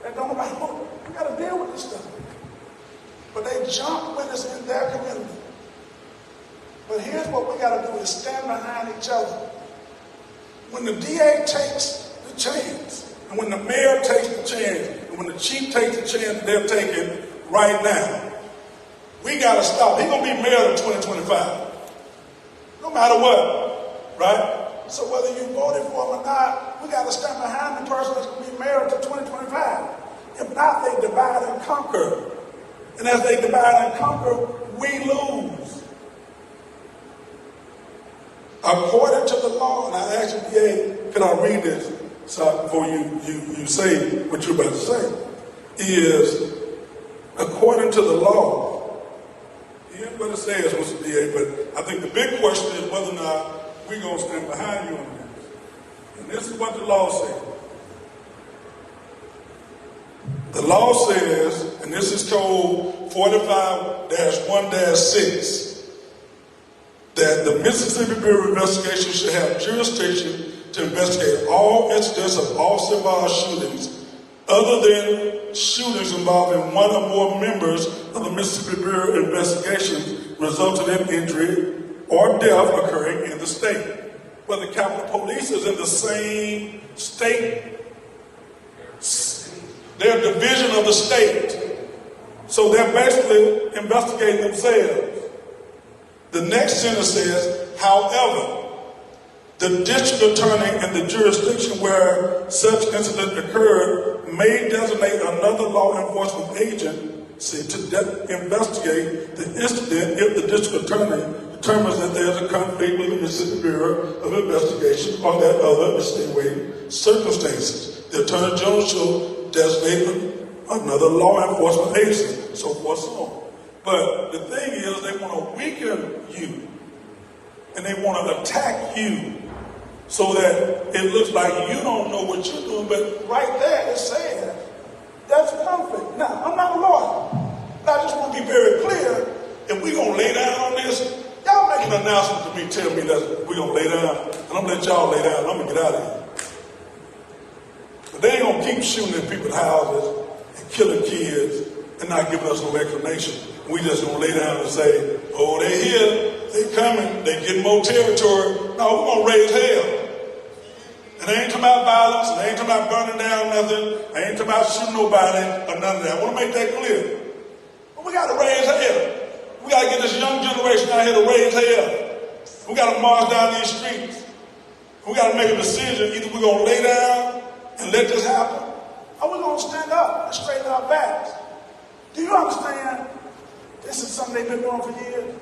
that don't like, look, we got to deal with this stuff. But they jump when it's in their community. But here's what we got to do is stand behind each other. When the DA takes the chance, and when the mayor takes the chance, and when the chief takes the chance they're taking right now, we got to stop. He's going to be mayor in 2025. No matter what, right? So whether you voted for him or not, we got to stand behind the person that's going to be mayor until 2025. If not, they divide and conquer. And as they divide and conquer, we lose. According to the law, and I asked you, DA, can I read this before you say what you're about to say, is according to the law, here's what it says, DA, but I think the big question is whether or not we're going to stand behind you on this. And this is what the law says. The law says, and this is code 45-1-6, that the Mississippi Bureau of Investigation should have jurisdiction to investigate all incidents of officer-involved shootings other than shootings involving one or more members of the Mississippi Bureau of Investigation resulting in injury or death occurring in the state. Whether Capitol Police is in the same state, they're a division of the state. So they're basically investigating themselves. The next sentence says, however, the district attorney in the jurisdiction where such incident occurred may designate another law enforcement agency to investigate the incident if the district attorney determines that there is a conflict with the Mississippi Bureau of Investigation or that other extenuating circumstances. The Attorney General shall designate another law enforcement agency, so forth, so on. But the thing is, they want to weaken you, and they want to attack you, so that it looks like you don't know what you're doing. But right there, it says that's a conflict. Now, I'm not a lawyer. I just want to be very clear. If we're going to lay down on this, y'all make an announcement to me, tell me that we're going to lay down, and I'm going to let y'all lay down, and I'm going to get out of here. But they ain't going to keep shooting at people's houses and killing kids and not giving us no explanation. We just going to lay down and say, oh, they're here, they coming, they getting more territory. No, we're going to raise hell. And they ain't talking about violence, and they ain't talking about burning down nothing, they ain't talking about shooting nobody, or none of that. I want to make that clear. But we got to raise hell. We got to get this young generation out here to raise hell. We got to march down these streets. We got to make a decision. Either we're going to lay down and let this happen, or we're going to stand up and straighten our backs. Do you understand? This is something they've been doing for years.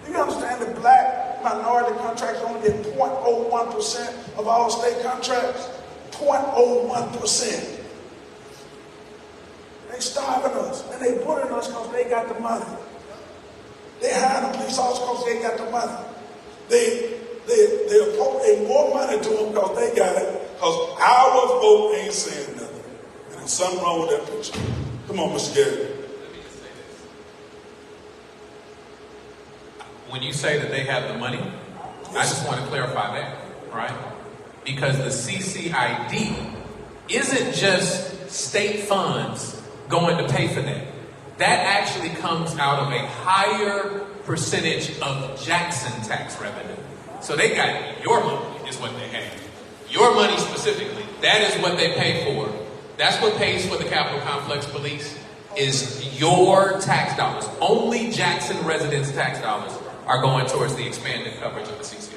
Do you understand that black minority contracts only get 0.01% of all state contracts? 0.01%. They starving us, and they bullying us because they got the money. They hiring the police officers because they got the money. They appropriate more money to them because they got it, because our vote ain't saying nothing. And there's something wrong with that picture. Come on, Mr. Gary. When you say that they have the money, I just want to clarify that, right? Because the CCID isn't just state funds going to pay for that. That actually comes out of a higher percentage of Jackson tax revenue. So they got your money is what they have. Your money specifically, that is what they pay for. That's what pays for the Capitol Complex Police, is your tax dollars. Only Jackson residents' tax dollars are going towards the expanded coverage of the CCI.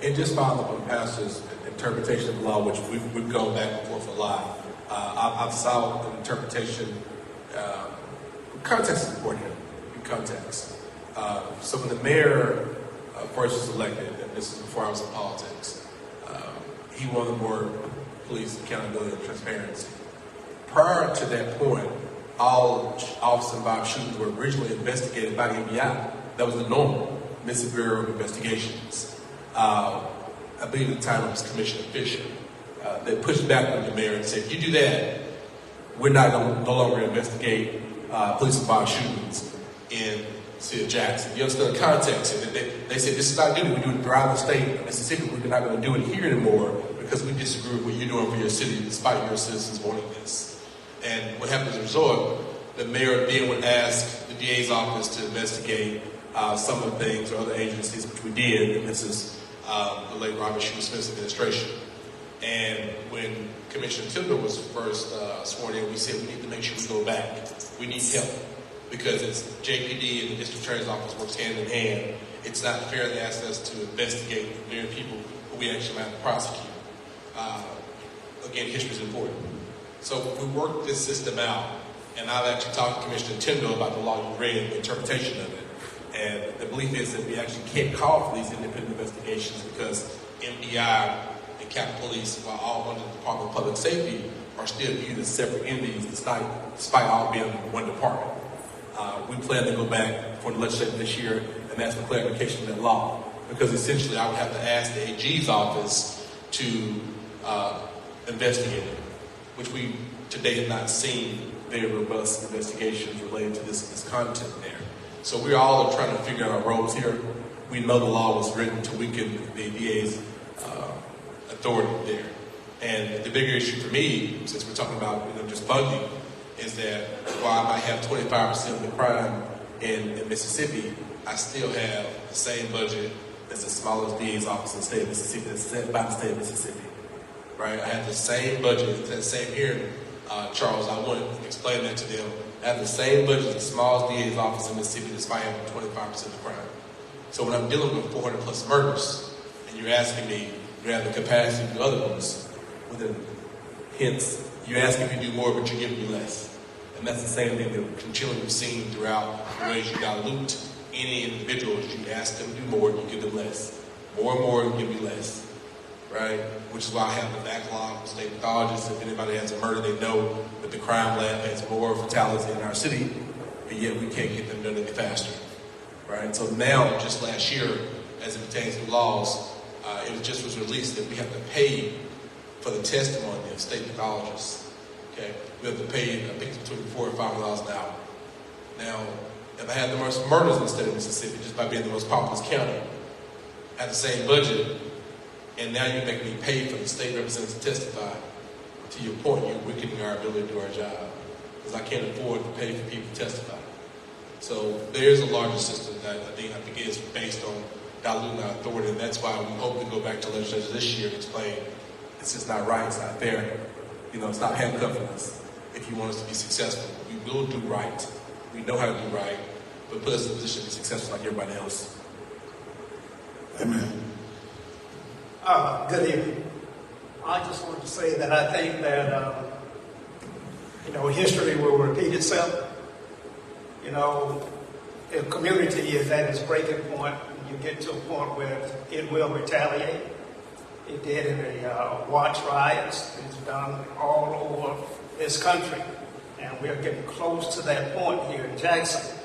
And just follow up on Pastor's interpretation of the law, which we've gone back and forth a lot. I've saw an interpretation. Context is important here. Context. So when the mayor first was elected, and this is before I was in politics, he wanted more police accountability and transparency. Prior to that point, all officer-involved shootings were originally investigated by the FBI. That was the norm. Mississippi Bureau of Investigations. I believe at the time it was Commissioner Fisher. They pushed back on the mayor and said, if you do that, we're not going to no longer investigate police-involved shootings in the city of Jackson. You understand the context? They said, this is not duty. We do it throughout the state of Mississippi. We're not going to do it here anymore because we disagree with what you're doing for your city despite your citizens wanting this. And what happened as a result, the mayor then would ask the DA's office to investigate some of the things or other agencies, which we did, and this is the late Robert Shue Smith's administration. And when Commissioner Tyndall was first sworn in, we said we need to make sure we go back. We need help because it's JPD and the district attorney's office works hand in hand. It's not fair to ask us to investigate very people who we actually have to prosecute. Again, history is important. So we worked this system out, and I've actually talked to Commissioner Tyndall about the law you read, the interpretation of it. And the belief is that we actually can't call for these independent investigations because MDI and Capitol Police, while all under the Department of Public Safety, are still viewed as separate entities despite all being one department. We plan to go back for the legislature this year and ask for clarification of that law, because essentially I would have to ask the AG's office to investigate it, which we today have not seen very robust investigations related to this content there. So we all are trying to figure out our roles here. We know the law was written to weaken the DA's authority there. And the bigger issue for me, since we're talking about just funding, is that while I might have 25% of the crime in Mississippi, I still have the same budget as the smallest DA's office in the state of Mississippi, that's set by the state of Mississippi. Right? I have the same budget, that same hearing, Charles, I want to explain that to them. I have the same budget as the smallest DA's office in Mississippi, despite having 25% of the crime. So when I'm dealing with 400 plus murders, and you're asking me, do you have the capacity to do other ones? Well, then, hence, you ask if you do more, but you're giving me less. And that's the same thing that we're continually seeing throughout the ways you dilute any individuals. You ask them to do more, and you give them less. More and more, and give me less. Right? Which is why I have the backlog of state pathologists. If anybody has a murder, they know that the crime lab has more fatalities in our city, but yet we can't get them done any faster. Right? So now, just last year, as it pertains to laws, it just was released that we have to pay for the testimony of state pathologists. Okay? We have to pay, I think it's between $400 and $500 an hour. Now, if I had the most murders in the state of Mississippi, just by being the most populous county, at the same budget, and now you're making me pay for the state representatives to testify, to your point, you're weakening our ability to do our job. Because I can't afford to pay for people to testify. So there's a larger system that I think is based on diluting our authority, and that's why we hope to go back to legislature this year and explain it's just not right, it's not fair. Stop handcuffing us if you want us to be successful. We will do right. We know how to do right, but put us in a position to be successful like everybody else. Amen. Good evening. I just want to say that I think that, history will repeat itself. A community is at its breaking point. You get to a point where it will retaliate. It did in the Watts riots. It's done all over this country. And we're getting close to that point here in Jackson.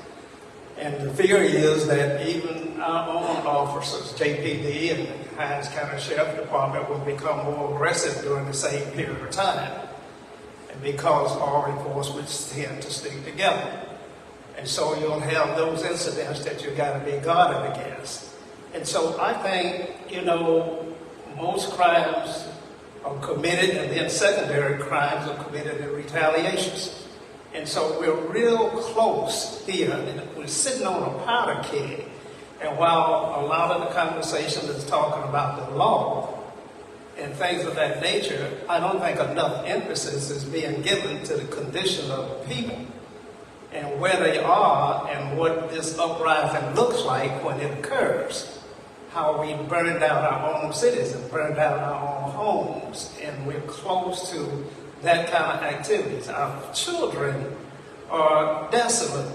And the theory is that even our own officers, JPD and the Hines County Sheriff Department, will become more aggressive during the same period of time. And because law enforcement tend to stick together. And so you'll have those incidents that you've got to be guarded against. And so I think, most crimes are committed, and then secondary crimes are committed in retaliations. And so we're real close here, and we're sitting on a powder keg. And while a lot of the conversation is talking about the law and things of that nature, I don't think enough emphasis is being given to the condition of people and where they are and what this uprising looks like when it occurs. How we burn down our own cities and burn down our own homes, and we're close to that kind of activities. Our children are desolate.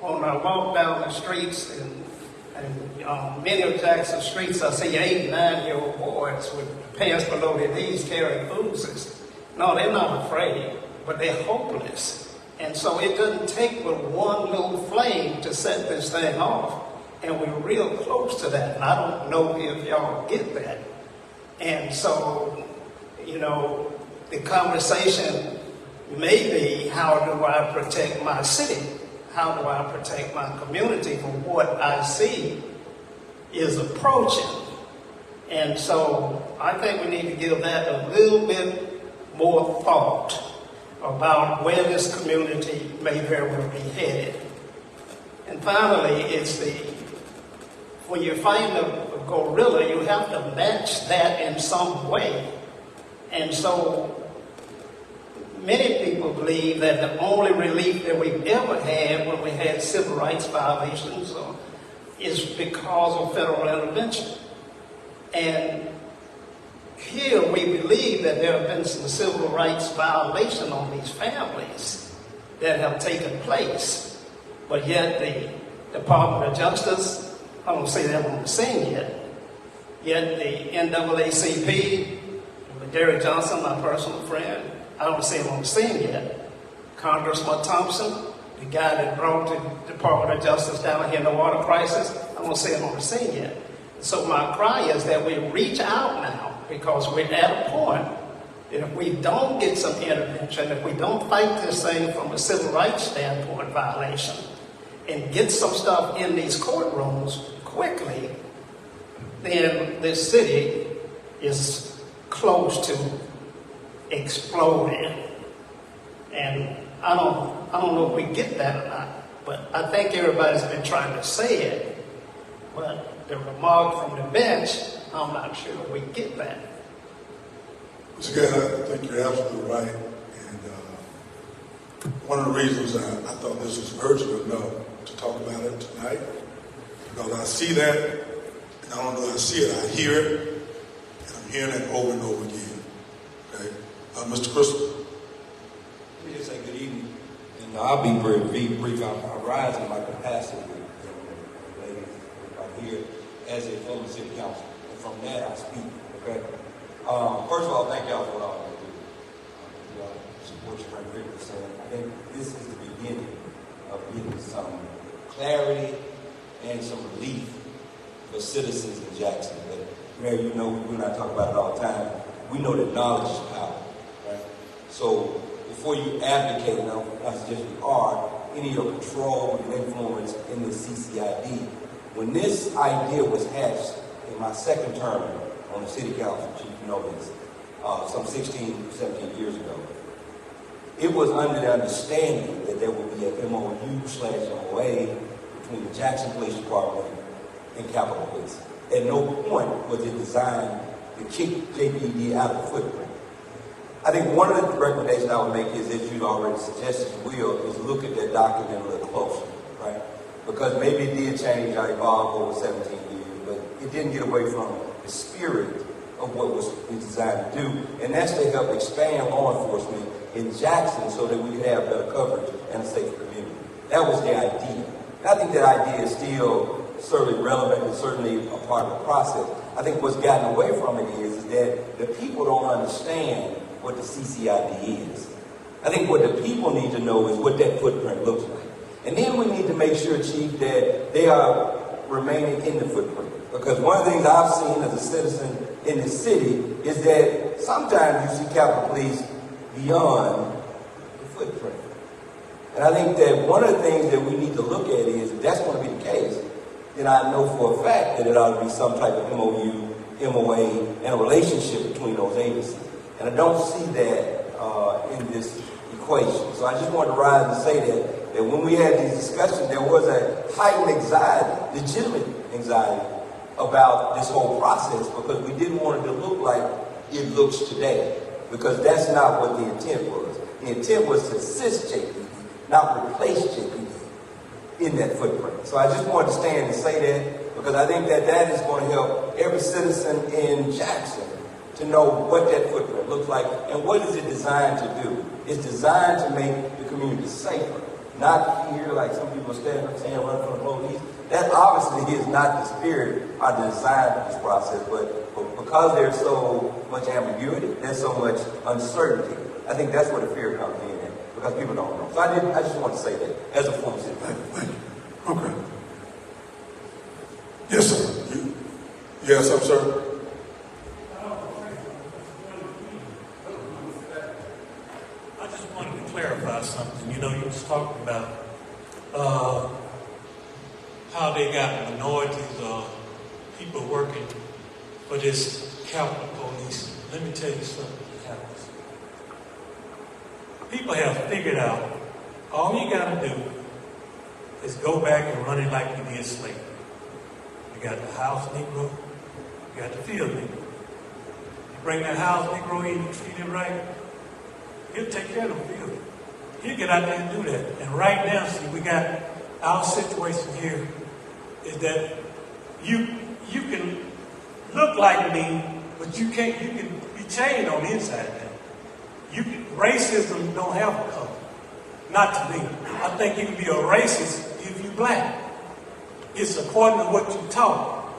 When I walk down the streets and many of Jackson's streets, I see 8, 9-year-old boys with pants below their knees carrying oozes. No, they're not afraid, but they're hopeless. And so it doesn't take but one little flame to set this thing off. And we're real close to that. And I don't know if y'all get that. And so, the conversation may be, how do I protect my city? How do I protect my community from what I see is approaching? And so I think we need to give that a little bit more thought about where this community may very well be headed. And finally, when you're fighting a gorilla, you have to match that in some way. And so many people believe that the only relief that we've ever had when we had civil rights violations is because of federal intervention. And here we believe that there have been some civil rights violation on these families that have taken place. But yet the Department of Justice, I don't say that on the scene yet the NAACP, Derek Johnson, my personal friend, I don't see him on the scene yet. Congressman Thompson, the guy that brought the Department of Justice down here in the water crisis, I don't see him on the scene yet. So my cry is that we reach out now, because we're at a point that if we don't get some intervention, if we don't fight this thing from a civil rights standpoint violation, and get some stuff in these courtrooms quickly, then this city is close to exploding. And I don't know if we get that or not, but I think everybody's been trying to say it. But the remark from the bench, I'm not sure we get that. Mr. Gadd, I think you're absolutely right. And one of the reasons I thought this was urgent enough to talk about it tonight, because I see that, and not only do I see it, I hear it, and I'm hearing it over and over again. Okay? Mr. Crystal. Let me just say good evening, and I'll be very brief. I rise in my capacity, ladies, I'm here as a former city council, and from that I speak. Okay. First of all, thank y'all for all you do. Y'all support your friend Pickett saying. I think this is the beginning of getting some clarity and some relief for citizens in Jackson. But Mayor, you know, we and I talk about it all the time. We know that knowledge is power, right? So before you advocate, and I suggest you are, any of your control and influence in the CCID, when this idea was hatched in my second term on the city council, Chief, you know this, some 16, 17 years ago, it was under the understanding that there would be an MOU/MOA between the Jackson Police Department and Capitol Police. At no point was it designed to kick JPD out of the footprint. I think one of the recommendations I would make is, as you already suggested you will, is look at that document a little closer, right? Because maybe it did change or evolve over 17 years, but it didn't get away from the spirit of what was designed to do, and that's to help expand law enforcement in Jackson so that we could have better coverage and a safer community. That was the idea. And I think that idea is still certainly relevant and certainly a part of the process. I think what's gotten away from it is that the people don't understand what the CCID is. I think what the people need to know is what that footprint looks like. And then we need to make sure, Chief, that they are remaining in the footprint. Because one of the things I've seen as a citizen in the city is that sometimes you see Capitol Police beyond the footprint. And I think that one of the things that we need to look at is, if that's going to be the case, then I know for a fact that it ought to be some type of MOU, MOA, and a relationship between those agencies. And I don't see that in this equation. So I just wanted to rise and say that when we had these discussions, there was a heightened anxiety, legitimate anxiety, about this whole process, because we didn't want it to look like it looks today, because that's not what the intent was. The intent was to assist JPD, not replace JPD in that footprint. So I just wanted to stand and say that, because I think that that is going to help every citizen in Jackson to know what that footprint looks like and what is it designed to do. It's designed to make the community safer, not fear like some people are standing up saying run from the police. That obviously is not the spirit or the design of this process, but because there's so much ambiguity, there's so much uncertainty, I think that's where the fear comes in at, because people don't know. So I just want to say that as a former city. Thank you. Okay. Yes, sir. Yes, I'm sir. I just wanted to clarify something. You know, you was talking about how they got minorities or people working for this Capitol Police. Let me tell you something that happens. People have figured out all you got to do is go back and run it like you did slavery. You got the house Negro, you got the field Negro. You bring that house Negro in, you treat him right, he'll take care of the field. He'll get out there and do that. And right now, see, we got our situation here is that you can look like me, but you can be changed on the inside now. Racism don't have a color. Not to me. I think you can be a racist if you're black. It's according to what you taught.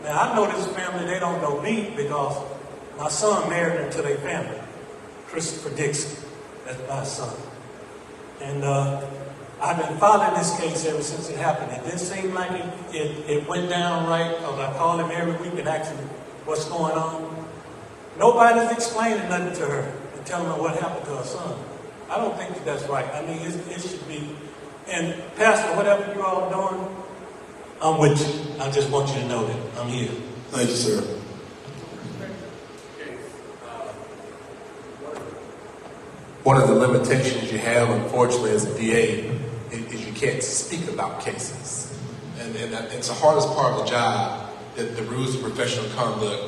Now I know this family, they don't know me because My son married into their family, Christopher Dixon. That's my son. And I've been following this case ever since it happened. It didn't seem like it went down right, because I call him every week and ask him what's going on. Nobody's explaining nothing to her and telling her what happened to her son. I don't think that that's right. I mean, it should be. And Pastor, whatever you all doing, I'm with you. I just want you to know that I'm here. Thank you, sir. One of the limitations you have, unfortunately, as a DA is you can't speak about cases. And it's the hardest part of the job, that the rules of professional conduct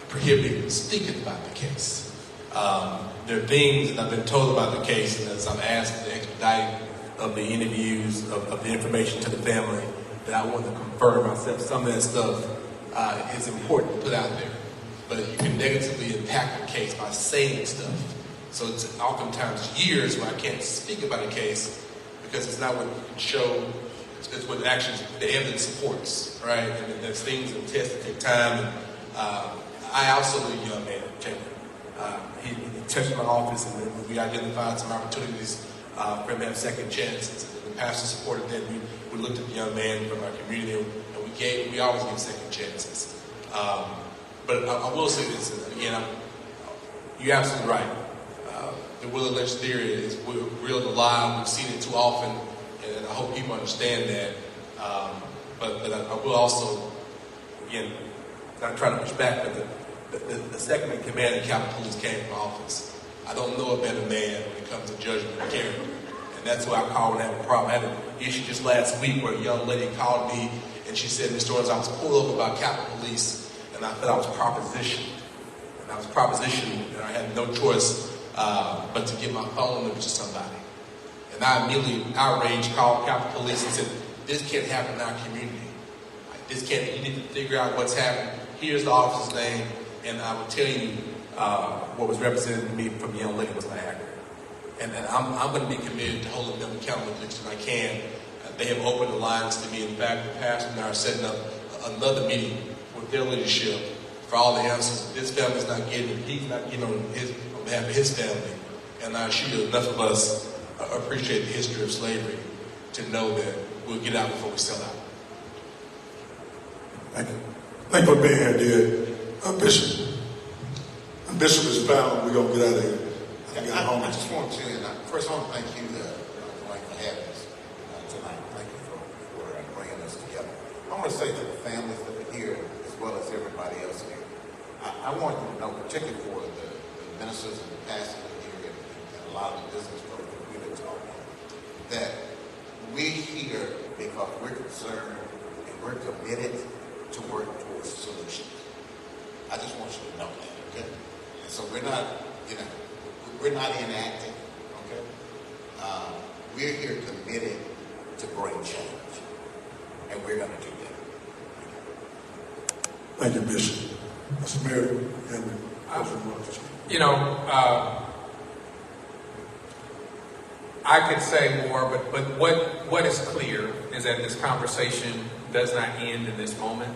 prohibit speaking about the case. There are things that I've been told about the case, and as I'm asked the expedite of the interviews, of the information to the family, that I want to confirm myself. Some of that stuff is important to put out there. But you can negatively impact the case by saying stuff. So it's oftentimes years where I can't speak about a case because it's not what you can show, it's what actually the evidence supports, right? And there's things and tests that take time. And I also knew a young man, Jacob. He touched my office, and we identified some opportunities for him to have second chances. And the pastor supported that. We looked at the young man from our community, and we always give second chances. But I will say this, again, you're absolutely right. The Willie Lynch theory is real and alive. We've seen it too often, and I hope people understand that. But I will also, again, not trying to push back, but the second in command of Capitol Police came from office. I don't know a better man when it comes to judgment and character. And that's why I call when I have a problem. I had an issue just last week where a young lady called me, and she said, Mr. Owens, I was pulled over by Capitol Police, and I felt I was propositioned. And I was propositioned, and I had no choice but to give my phone number to somebody. And I immediately, outraged, called Capitol Police and said, this can't happen in our community. This can't, you need to figure out what's happening. Here's the officer's name, and I will tell you what was represented to me from the young lady was not accurate. And I'm going to be committed to holding them accountable as much as I can. They have opened the lines to me. In fact, the pastor and I are setting up another meeting with their leadership for all the answers this family's not getting, he's not getting on behalf of his family. And I assure you, enough of us appreciate the history of slavery to know that we'll get out before we sell out. Thank you. Thank you for being here, dear. Bishop. When Bishop is found, we're going to get out of here. I just want to, first I want to thank you, Mike, for having us tonight. Thank you for bringing us together. I want to say to the families that are here, as well as everybody else here, I want you to know, particularly for the ministers and the pastors here and a lot of the business folks that we've been talking, that we're here because we're concerned and we're committed to work towards solutions. I just want you to know that, okay? And so we're not, we're not inactive, okay? We're here committed to bring change, and we're going to do that. Thank you, Bishop. Mr. Mayor, I could say more, but what is clear is that this conversation does not end in this moment.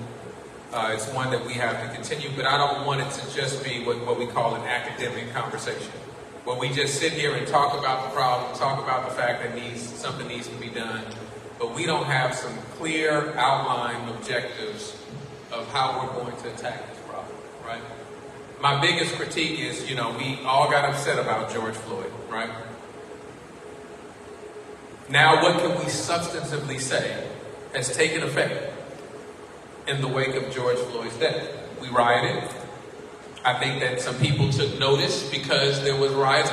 It's one that we have to continue, but I don't want it to just be what we call an academic conversation, where we just sit here and talk about the problem, talk about the fact that something needs to be done, but we don't have some clear outline objectives of how we're going to attack this problem, right? My biggest critique is, we all got upset about George Floyd, right? Now, what can we substantively say has taken effect in the wake of George Floyd's death? We rioted. I think that some people took notice because there was riots.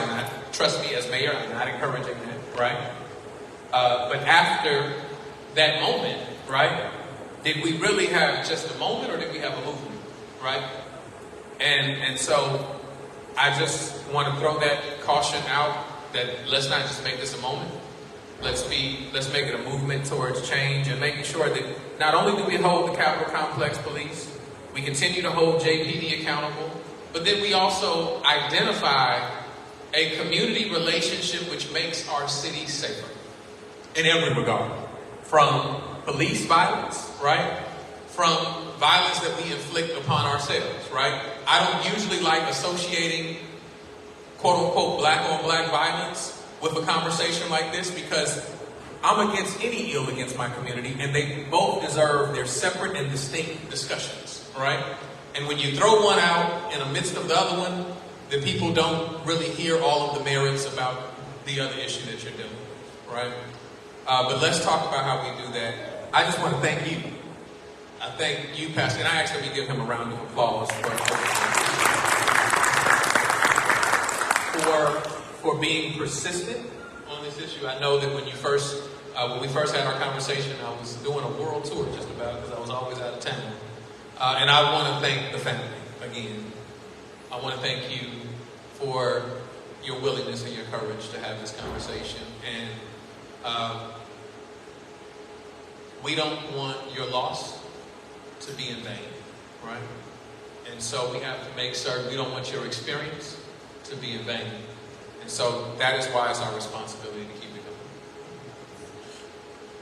Trust me, as mayor, I'm not encouraging that, right? But after that moment, right, did we really have just a moment, or did we have a movement, right? And so I just want to throw that caution out that let's not just make this a moment. Let's make it a movement towards change and making sure that not only do we hold the Capitol Complex Police, we continue to hold JPD accountable, but then we also identify a community relationship which makes our city safer in every regard. From police violence, right? From violence that we inflict upon ourselves, right? I don't usually like associating quote-unquote black-on-black violence with a conversation like this because I'm against any ill against my community, and they both deserve their separate and distinct discussions, right? And when you throw one out in the midst of the other one, then people don't really hear all of the merits about the other issue that you're dealing with, right? But let's talk about how we do that. I just want to thank you. I thank you, Pastor, and I actually give him a round of applause for being persistent on this issue. I know that when we first had our conversation, I was doing a world tour just about because I was always out of town. And I want to thank the family again. I want to thank you for your willingness and your courage to have this conversation. And we don't want your loss to be in vain, right? And so we have to make certain we don't want your experience to be in vain. And so that is why it's our responsibility to keep it going.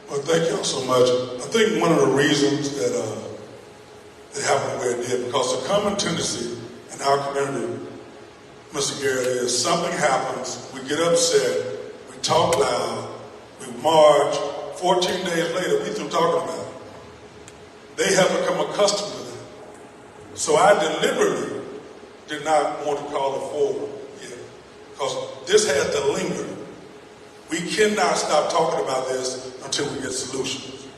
Well, thank y'all so much. I think one of the reasons that it happened the way it did, because the common tendency in our community, Mr. Garrett, is something happens, we get upset, we talk loud, we march, 14 days later, we through talking about it. They have become accustomed to that. So I deliberately did not want to call it forward yet, because this has to linger. We cannot stop talking about this until we get solutions,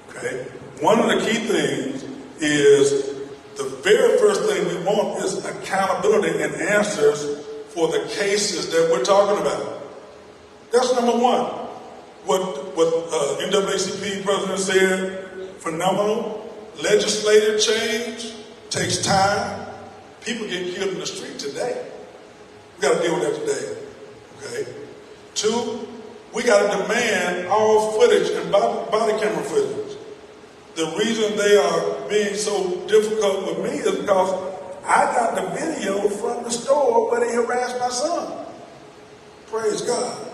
okay? One of the key things is the very first thing we want is accountability and answers for the cases that we're talking about. That's number one. What NAACP president said, phenomenal. Legislative change takes time. People get killed in the street today. We got to deal with that today. Okay. 2, we got to demand all footage and body camera footage. The reason they are being so difficult with me is because I got the video from the store where they harassed my son. Praise God.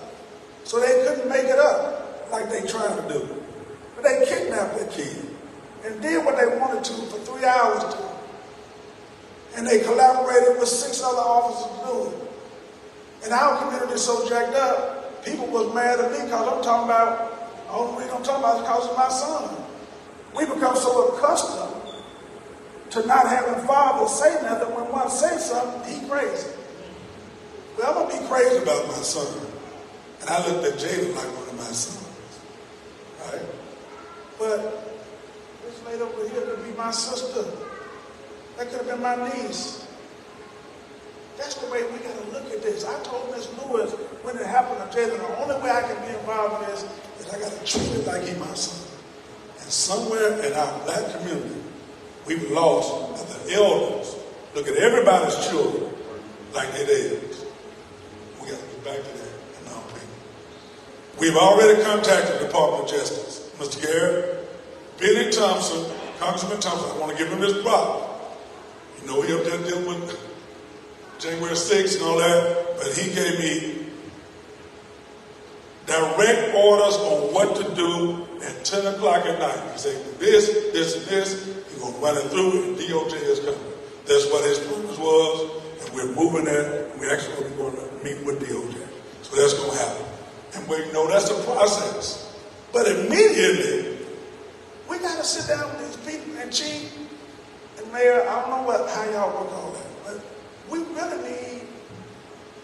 So they couldn't make it up like they tried to do. But they kidnapped that kid and did what they wanted to for 3 hours to him. And they collaborated with 6 other officers to do it. And our community is so jacked up, people was mad at me because I'm talking about, the only reason I'm talking about is because of my son. We become so accustomed to not having fathers say nothing. When one says something, he crazy. Well, I'm going to be crazy about my son. And I looked at Jada like one of my sons. Right? But this lady over here could be my sister. That could have been my niece. That's the way we got to look at this. I told Miss Lewis when it happened to Jada, the only way I can be involved in this is I got to treat it like he's my son. And somewhere in our black community, we've lost the elders. Look at everybody's children like they're theirs. We got to get back to that in our opinion. We've already contacted the Department of Justice. Mr. Garrett, Benny Thompson, Congressman Thompson, I want to give him his prop. You know, he up there dealing with January 6th and all that, but he gave me direct orders on what to do at 10 o'clock at night. He said, this, and this, he's going to run it through, and DOJ is coming. That's what his promise was, and we're moving that. We're actually going to meet with DOJ. So that's going to happen. And we know that's the process. But immediately, we got to sit down with these people, and Chief and Mayor, I don't know how y'all work all that, but we really need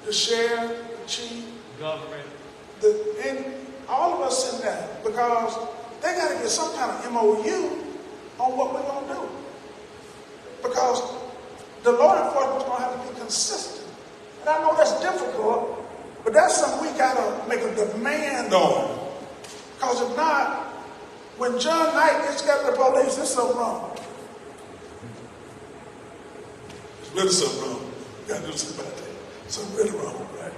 the sheriff, the chief, government, and all of us sitting down, because they got to get some kind of MOU on what we're going to do. Because the law enforcement is going to have to be consistent. And I know that's difficult, but that's something we got to make a demand on. Because if not, when John Knight gets got the police, there's something wrong. There's really something wrong. We got to do something about that. Something really wrong, right?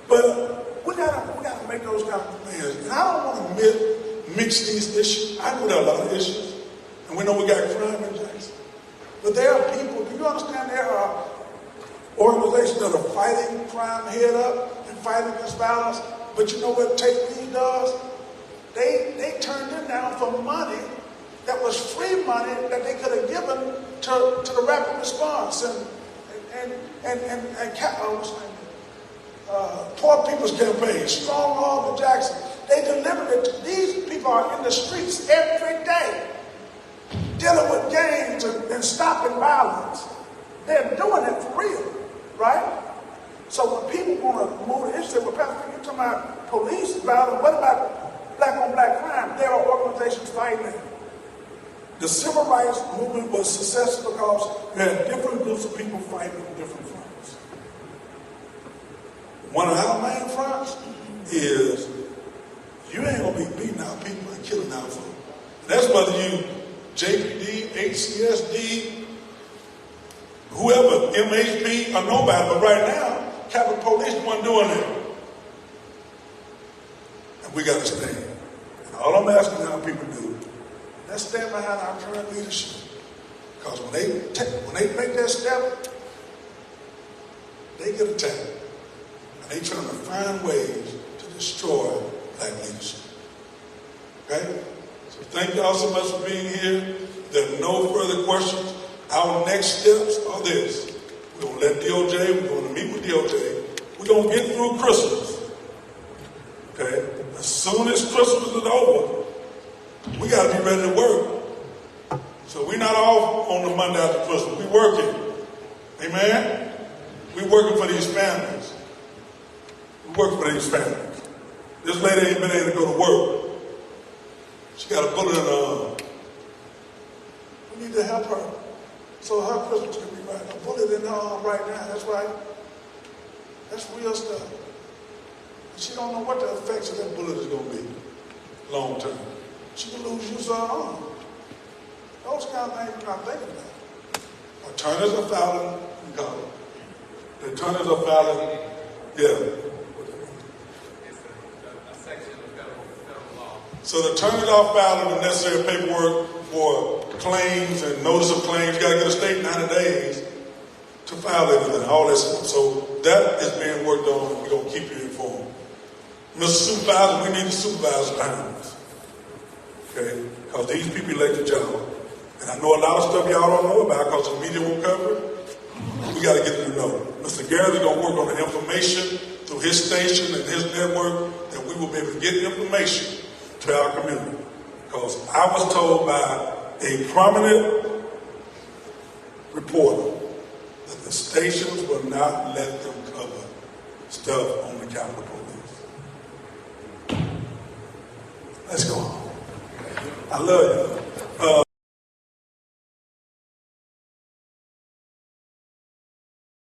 But we gotta make those kind of demands. And I don't want to mix these issues. I know there are a lot of issues. And we know we got crime in Jackson. But there are people, do you understand there are organizations that are fighting crime head up and fighting against violence? But you know what Take Lead does? They turn them down for money that was free money that they could have given to the rapid response Poor People's Campaign, Strong Arm to Jackson. They delivered it. These people are in the streets every day dealing with gangs and stopping violence. They're doing it for real, right? So when people want to move the issue, well, Pastor, you're talking about police violence. What about black on black crime? There are organizations fighting it. The civil rights movement was successful because we had different groups of people fighting on different fronts. One of our main fronts is you ain't gonna be beating out people and killing our folks. That's whether you JPD, HCSD, whoever, MHP, or nobody, but right now, Capitol Police one doing it. And we got to stand. And all I'm asking our people to do, let's stand behind our current leadership. Because when they make that step, they get attacked. And they trying to find ways to destroy black leadership. Okay? So thank y'all so much for being here. There are no further questions. Our next steps are this. We're going to let DOJ, we're going to meet with DOJ. We're going to get through Christmas. Okay? As soon as Christmas is over, we got to be ready to work. So we're not off on the Monday after Christmas. We're working. Amen? We're working for these families. We're working for these families. This lady ain't been able to go to work. She got a bullet in her arm. We need to help her so her Christmas can be right. A bullet in her arm right now, that's right. That's real stuff. And she don't know what the effects of that bullet is going to be long term. She can lose use of her arm. Those kind of things we're not thinking about. Attorneys are filing, we call it. The attorneys are filing, yeah. So the attorneys are filing the necessary paperwork for claims and notice of claims. You got to get a state 90 days to file everything, all that stuff. So that is being worked on, and we're going to keep you informed. Mr. Supervisor, we need the supervisor behind us. Okay? Because these people elect the job. And I know a lot of stuff y'all don't know about because the media won't cover it. We got to get them to know. Mr. Garrett is going to work on the information through his station and his network that we will be able to get information to our community. Because I was told by a prominent reporter that the stations will not let them cover stuff on the Capitol Police. Let's go on. I love you.